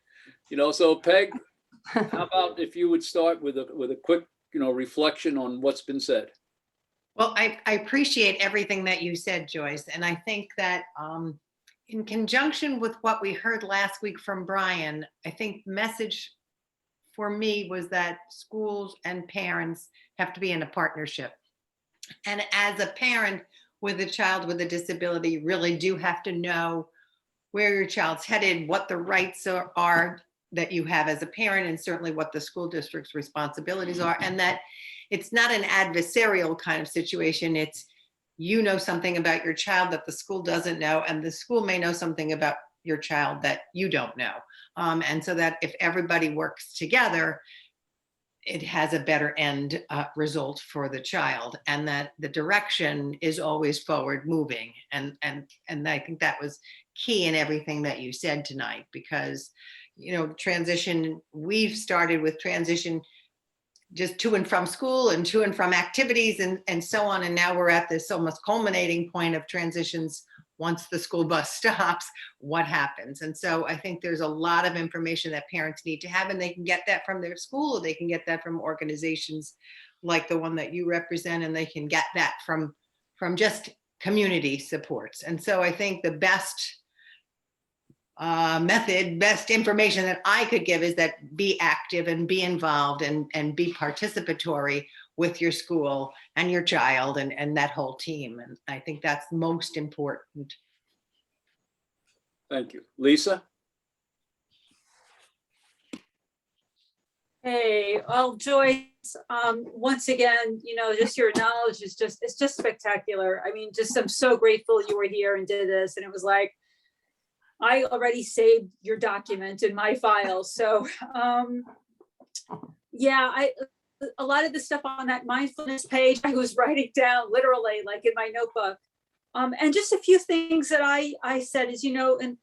so Peg, how about if you would start with a quick, reflection on what's been said?
Well, I appreciate everything that you said, Joyce. And I think that in conjunction with what we heard last week from Brian, I think the message for me was that schools and parents have to be in a partnership. And as a parent with a child with a disability, you really do have to know where your child's headed, what the rights are that you have as a parent, and certainly what the school district's responsibilities are, and that it's not an adversarial kind of situation. It's, something about your child that the school doesn't know, and the school may know something about your child that you don't know. And so that if everybody works together, it has a better end result for the child, and that the direction is always forward moving. And I think that was key in everything that you said tonight, because, transition, we've started with transition just to and from school and to and from activities and so on. And now we're at this almost culminating point of transitions. Once the school bus stops, what happens? And so I think there's a lot of information that parents need to have, and they can get that from their school, or they can get that from organizations like the one that you represent, and they can get that from just community supports. And so I think the best best information that I could give is that be active and be involved and be participatory with your school and your child and that whole team. And I think that's most important.
Thank you. Lisa?
Hey, well, Joyce, once again, just your knowledge is it's just spectacular. I mean, I'm so grateful you were here and did this. And it was like, I already saved your document in my file. So yeah, a lot of the stuff on that mindfulness page, I was writing down literally like in my notebook. And just a few things that I said is, to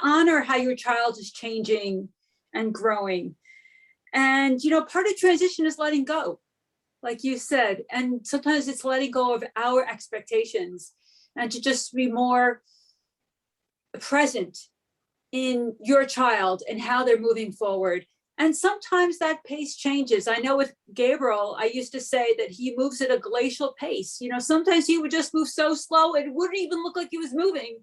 honor how your child is changing and growing. And, part of transition is letting go, like you said, and sometimes it's letting go of our expectations and to just be more present in your child and how they're moving forward. And sometimes that pace changes. I know with Gabriel, I used to say that he moves at a glacial pace. Sometimes he would just move so slow, it wouldn't even look like he was moving,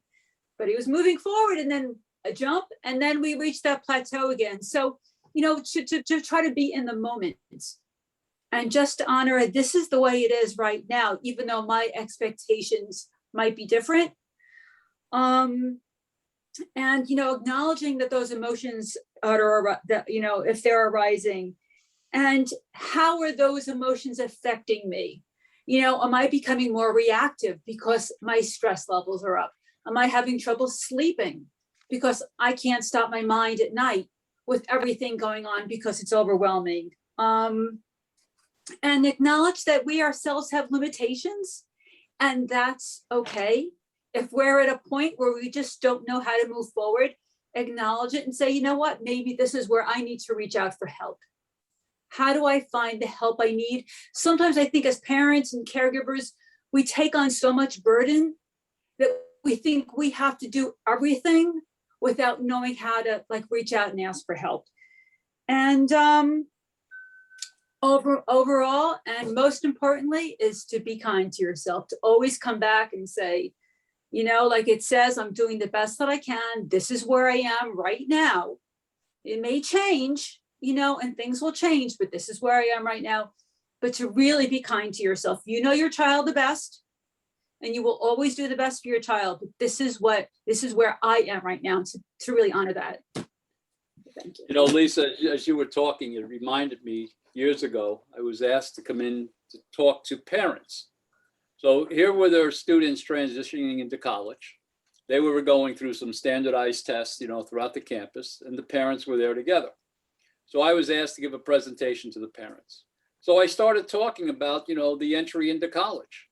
but he was moving forward. And then a jump, and then we reach that plateau again. So, you know, to try to be in the moment and just honor it. This is the way it is right now, even though my expectations might be different. And, you know, acknowledging that those emotions are, that, you know, if they're arising, and how are those emotions affecting me? You know, am I becoming more reactive because my stress levels are up? Am I having trouble sleeping because I can't stop my mind at night with everything going on because it's overwhelming? And acknowledge that we ourselves have limitations, and that's okay. If we're at a point where we just don't know how to move forward, acknowledge it and say, you know what, maybe this is where I need to reach out for help. How do I find the help I need? Sometimes I think as parents and caregivers, we take on so much burden that we think we have to do everything without knowing how to like reach out and ask for help. And overall, and most importantly, is to be kind to yourself, to always come back and say, you know, like it says, I'm doing the best that I can. This is where I am right now. It may change, you know, and things will change, but this is where I am right now. But to really be kind to yourself. You know your child the best, and you will always do the best for your child. But this is where I am right now, to really honor that. Thank you.
You know, Lisa, as you were talking, it reminded me years ago, I was asked to come in to talk to parents. So here were their students transitioning into college. They were going through some standardized tests, you know, throughout the campus, and the parents were there together. So I was asked to give a presentation to the parents. So I started talking about, you know, the entry into college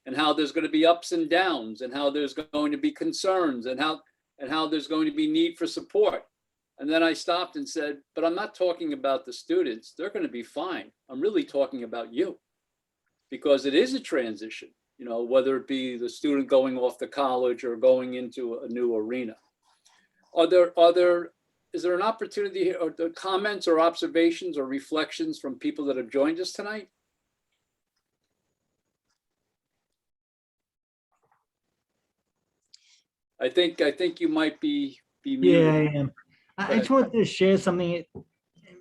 and how there's going to be ups and downs and how there's going to be concerns and how there's going to be need for support. And then I stopped and said, but I'm not talking about the students. They're going to be fine. I'm really talking about you, because it is a transition, you know, whether it be the student going off to college or going into a new arena. Is there an opportunity here, or the comments or observations or reflections from people that have joined us tonight? I think you might be muted.
Yeah, I am. I just wanted to share something.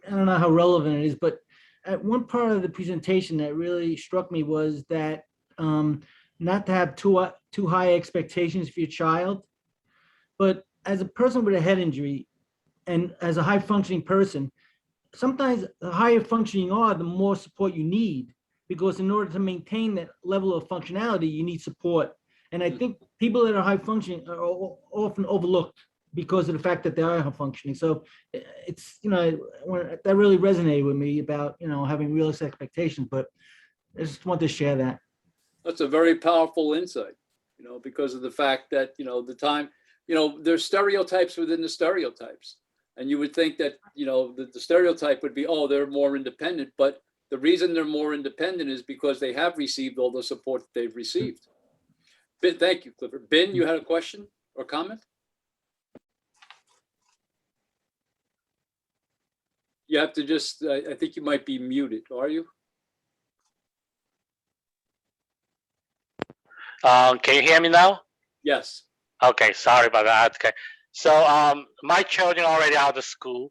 I don't know how relevant it is, but at one part of the presentation that really struck me was that not to have too high expectations for your child, but as a person with a head injury and as a high functioning person, sometimes the higher functioning you are, the more support you need, because in order to maintain that level of functionality, you need support. And I think people that are high functioning are often overlooked because of the fact that they are high functioning. So it's, you know, that really resonated with me about, you know, having realistic expectations, but I just want to share that.
That's a very powerful insight, you know, because of the fact that, you know, there's stereotypes within the stereotypes. And you would think that, you know, the stereotype would be, oh, they're more independent. But the reason they're more independent is because they have received all the support that they've received. Thank you, Clifford. Ben, you had a question or comment? You have to just, I think you might be muted, are you?
Can you hear me now?
Yes.
Okay, sorry about that. Okay, so my children are already out of school,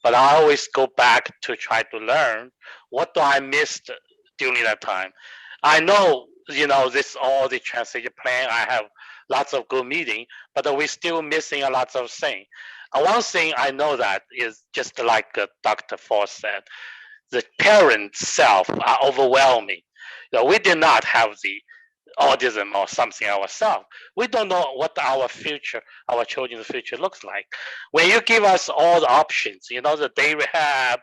but I always go back to try to learn what do I miss during that time. I know, you know, this all the transition plan. I have lots of good meeting, but we're still missing a lot of things. One thing I know that is just like Dr. Force said, the parents self are overwhelming. You know, we did not have the autism or something ourselves. We don't know what our future, our children's future looks like. When you give us all the options, you know, the day rehab,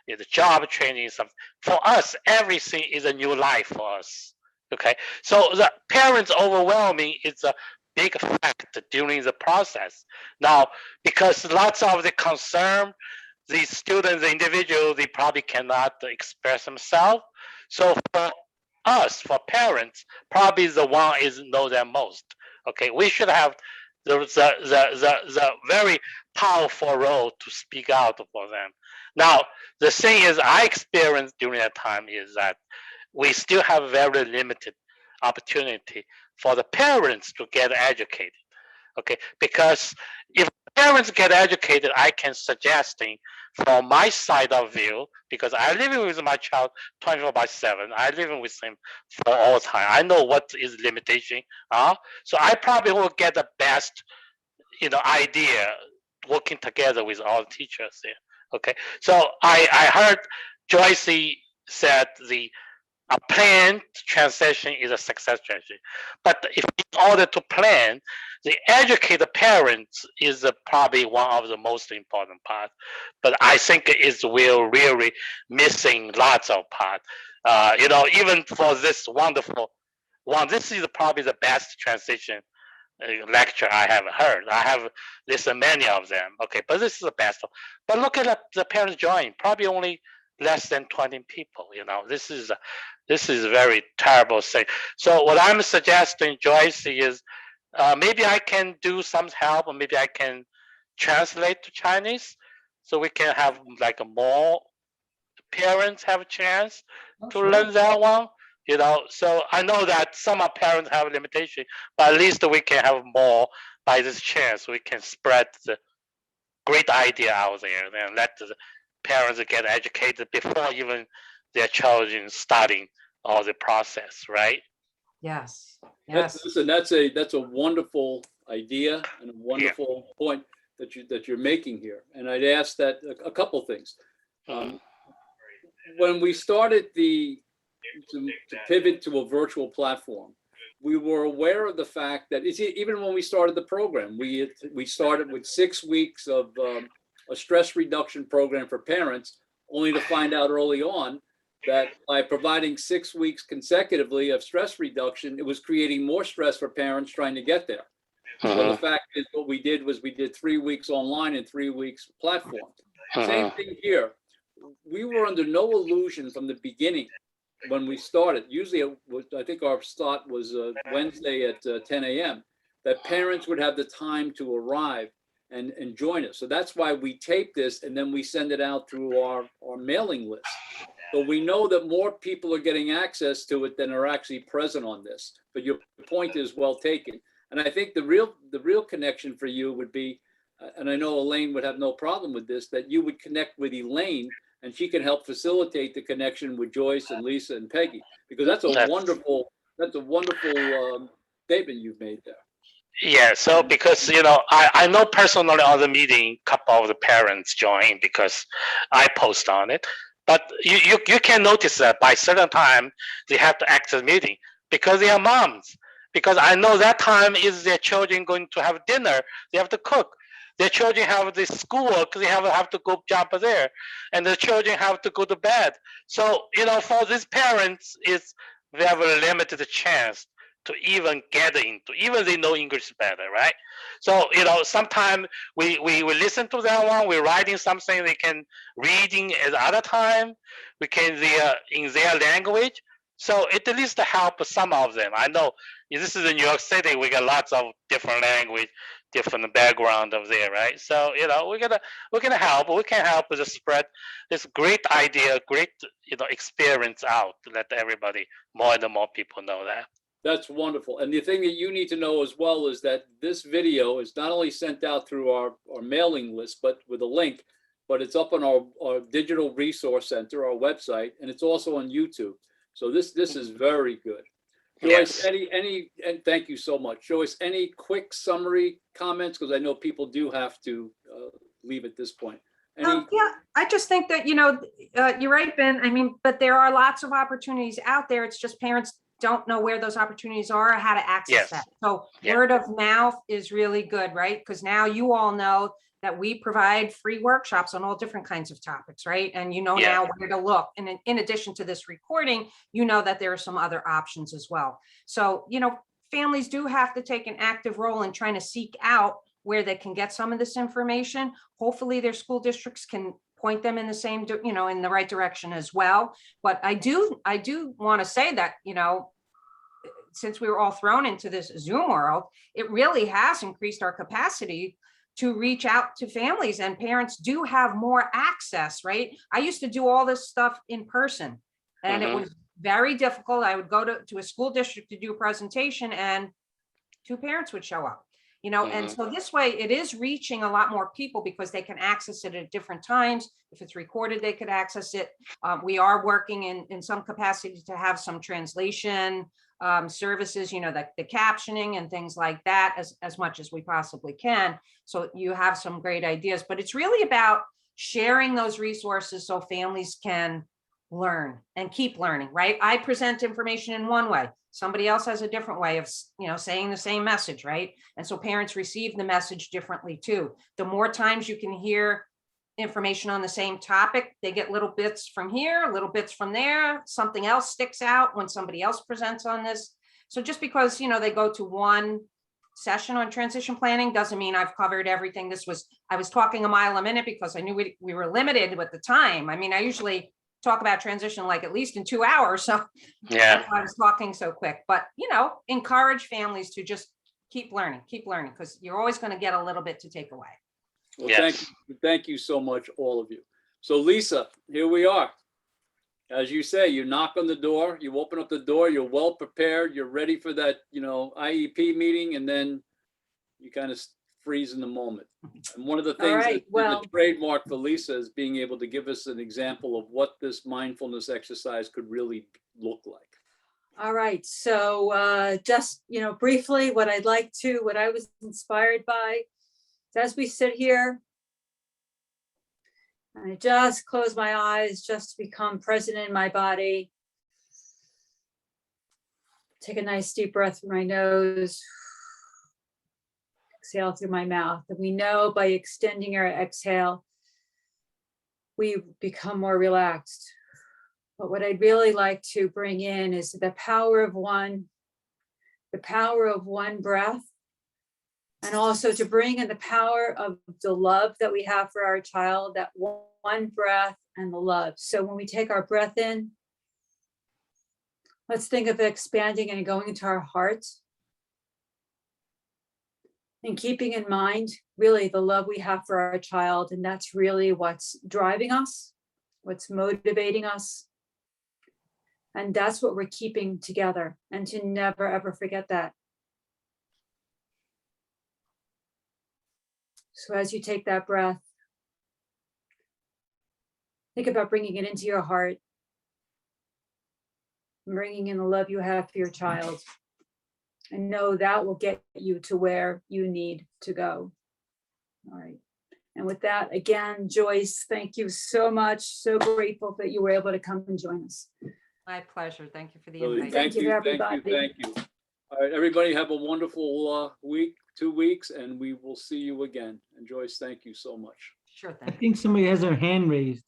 you know, the job training, something, for us, everything is a new life for us. Okay, so the parents overwhelming is a big factor during the process. Now, because lots of the concern, the students, the individual, they probably cannot express themselves. So for us, for parents, probably the one is know them most. Okay, we should have the very powerful role to speak out for them. Now, the thing is, I experienced during that time is that we still have very limited opportunity for the parents to get educated. Okay, because if parents get educated, I can suggesting from my side of view, because I living with my child 24/7. I living with him for all time. I know what is limitation. So I probably will get the best, idea working together with all teachers there. Okay, so I heard Joyce said a planned transition is a success strategy. But if in order to plan, the educated parents is probably one of the most important part. But I think will really missing lots of part. Even for this wonderful one, this is probably the best transition lecture I have heard. I have listened many of them. Okay, but this is the best. But look at the parents join. Probably only less than 20 people. This is a very terrible thing. So what I'm suggesting, Joyce, is maybe I can do some help, or maybe I can translate to Chinese, so we can have like more parents have a chance to learn that one. So I know that some of parents have limitation, but at least we can have more by this chance. We can spread the great idea out there and let the parents get educated before even their children starting all the process, right?
Yes,
That's,
yes.
listen, that's a wonderful idea and a wonderful point that you're making here. And I'd ask that a couple things. When we started to pivot to a virtual platform, we were aware of the fact that even when we started the program, we started with 6 weeks of a stress reduction program for parents, only to find out early on that by providing 6 weeks consecutively of stress reduction, it was creating more stress for parents trying to get there. So the fact is, what we did was we did 3 weeks online and 3 weeks platform. Same thing here. We were under no illusion from the beginning when we started. Usually, I think our start was Wednesday at 10 a.m., that parents would have the time to arrive and join us. So that's why we tape this and then we send it out through our mailing list. So we know that more people are getting access to it than are actually present on this. But your point is well taken. And I think the real connection for you would be, and I know Elaine would have no problem with this, that you would connect with Elaine and she can help facilitate the connection with Joyce and Lisa and Peggy, because that's a wonderful statement you've made there.
Yeah, so because I know personally on the meeting, a couple of the parents joined because I post on it. But you can notice that by certain time they have to access meeting because they are moms. Because I know that time is their children going to have dinner, they have to cook. Their children have the schoolwork, they have to go jump there, and the children have to go to bed. So for these parents, they have a limited chance to even get into, even they know English better, right? So sometimes we listen to that one, we're writing something they can reading at other time, we can in their language. So it at least help some of them. I know this is in New York City, we got lots of different language, different background of there, right? So we're gonna help. We can help to spread this great idea, great experience out to let everybody, more and more people know that.
That's wonderful. And the thing that you need to know as well is that this video is not only sent out through our mailing list, but with a link, but it's up on our digital resource center, our website, and it's also on YouTube. So this is very good. Joyce,
Yes.
and thank you so much. Joyce, any quick summary comments? Because I know people do have to leave at this point.
Yeah, I just think that, you're right, Ben. I mean, but there are lots of opportunities out there. It's just parents don't know where those opportunities are or how to access that. So word of mouth is really good, right? Because now you all know that we provide free workshops on all different kinds of topics, right? And now where to look. And in addition to this recording, that there are some other options as well. So, families do have to take an active role in trying to seek out where they can get some of this information. Hopefully their school districts can point them in the same, in the right direction as well. But I do want to say that, since we were all thrown into this Zoom world, it really has increased our capacity to reach out to families, and parents do have more access, right? I used to do all this stuff in person and it was very difficult. I would go to a school district to do a presentation and 2 parents would show up. you know, and so this way it is reaching a lot more people because they can access it at different times. If it's recorded, they could access it. We are working in some capacity to have some translation services, you know, the captioning and things like that as much as we possibly can. So you have some great ideas, but it's really about sharing those resources so families can learn and keep learning, right? I present information in one way. Somebody else has a different way of, you know, saying the same message, right? And so parents receive the message differently too. The more times you can hear information on the same topic, they get little bits from here, little bits from there, something else sticks out when somebody else presents on this. So just because, you know, they go to one session on transition planning doesn't mean I've covered everything. I was talking a mile a minute because I knew we were limited with the time. I mean, I usually talk about transition like at least in 2 hours. So
Yeah.
that's why I was talking so quick, but you know, encourage families to just keep learning, because you're always going to get a little bit to take away.
Well,
Yes.
thank you so much, all of you. So Lisa, here we are. As you say, you knock on the door, you open up the door, you're well prepared, you're ready for that, you know, IEP meeting, and then you kind of freeze in the moment. And one of the things
right,
that
well-
the trademark for Lisa is being able to give us an example of what this mindfulness exercise could really look like.
All right, so just, you know, briefly, what I was inspired by, as we sit here, I just close my eyes, just to become present in my body. Take a nice deep breath through my nose. Exhale through my mouth. And we know by extending our exhale, we become more relaxed. But what I'd really like to bring in is the power of one breath, and also to bring in the power of the love that we have for our child, that one breath and the love. So when we take our breath in, let's think of it expanding and going into our hearts. And keeping in mind really the love we have for our child. And that's really what's driving us, what's motivating us. And that's what we're keeping together, and to never, ever forget that. So as you take that breath, think about bringing it into your heart, bringing in the love you have for your child, and know that will get you to where you need to go. All right. And with that, again, Joyce, thank you so much. So grateful that you were able to come and join us.
My pleasure. Thank you for the
Really,
invite.
Thank you, everybody.
Thank you. All right, everybody have a wonderful week, 2 weeks, and we will see you again. And Joyce, thank you so much.
Sure
I
thing.
think somebody has their hand raised.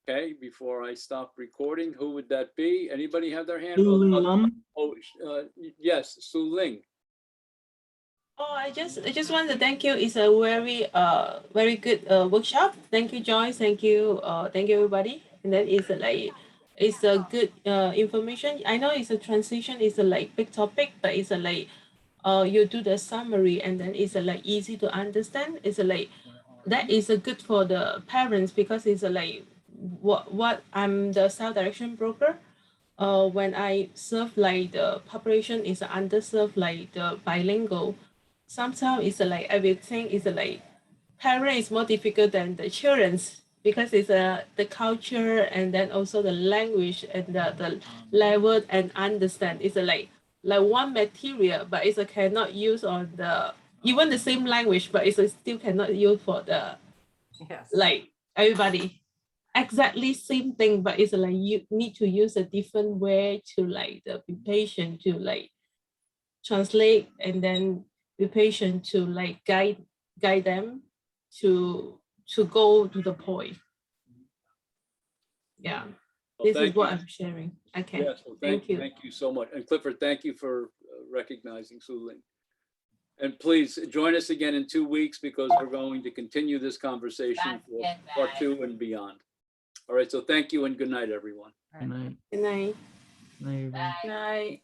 Okay, before I stop recording, who would that be? Anybody have their hand?
Julie
Oh,
Lum.
yes, Su Ling.
Oh, I just want to thank you. It's a very good workshop. Thank you, Joyce. Thank you everybody. And then it's a good information. I know it's a transition. It's a big topic, but it's you do the summary, and then it's easy to understand. It's that is good for the parents, because it's what I'm the self-direction broker. When I serve the population is underserved, the bilingual. Sometimes it's everything is parent is more difficult than the children's, because it's the culture, and then also the language, and the level and understand. It's like one material, but it's cannot use on the even the same language, but it's still cannot use for the
Yes.
everybody. Exactly same thing, but it's you need to use a different way to be patient to translate, and then be patient to guide them to go to the point. Yeah,
Well,
this is
thank
what
you.
I'm sharing. Okay.
Yes, well,
Thank you.
Thank you so much. And Clifford, thank you for recognizing Su Ling. And please join us again in 2 weeks, because we're going to continue this conversation for part 2 and beyond. All right, so thank you and good night, everyone.
Good night.
Good night.
Good night, everybody.
Good night.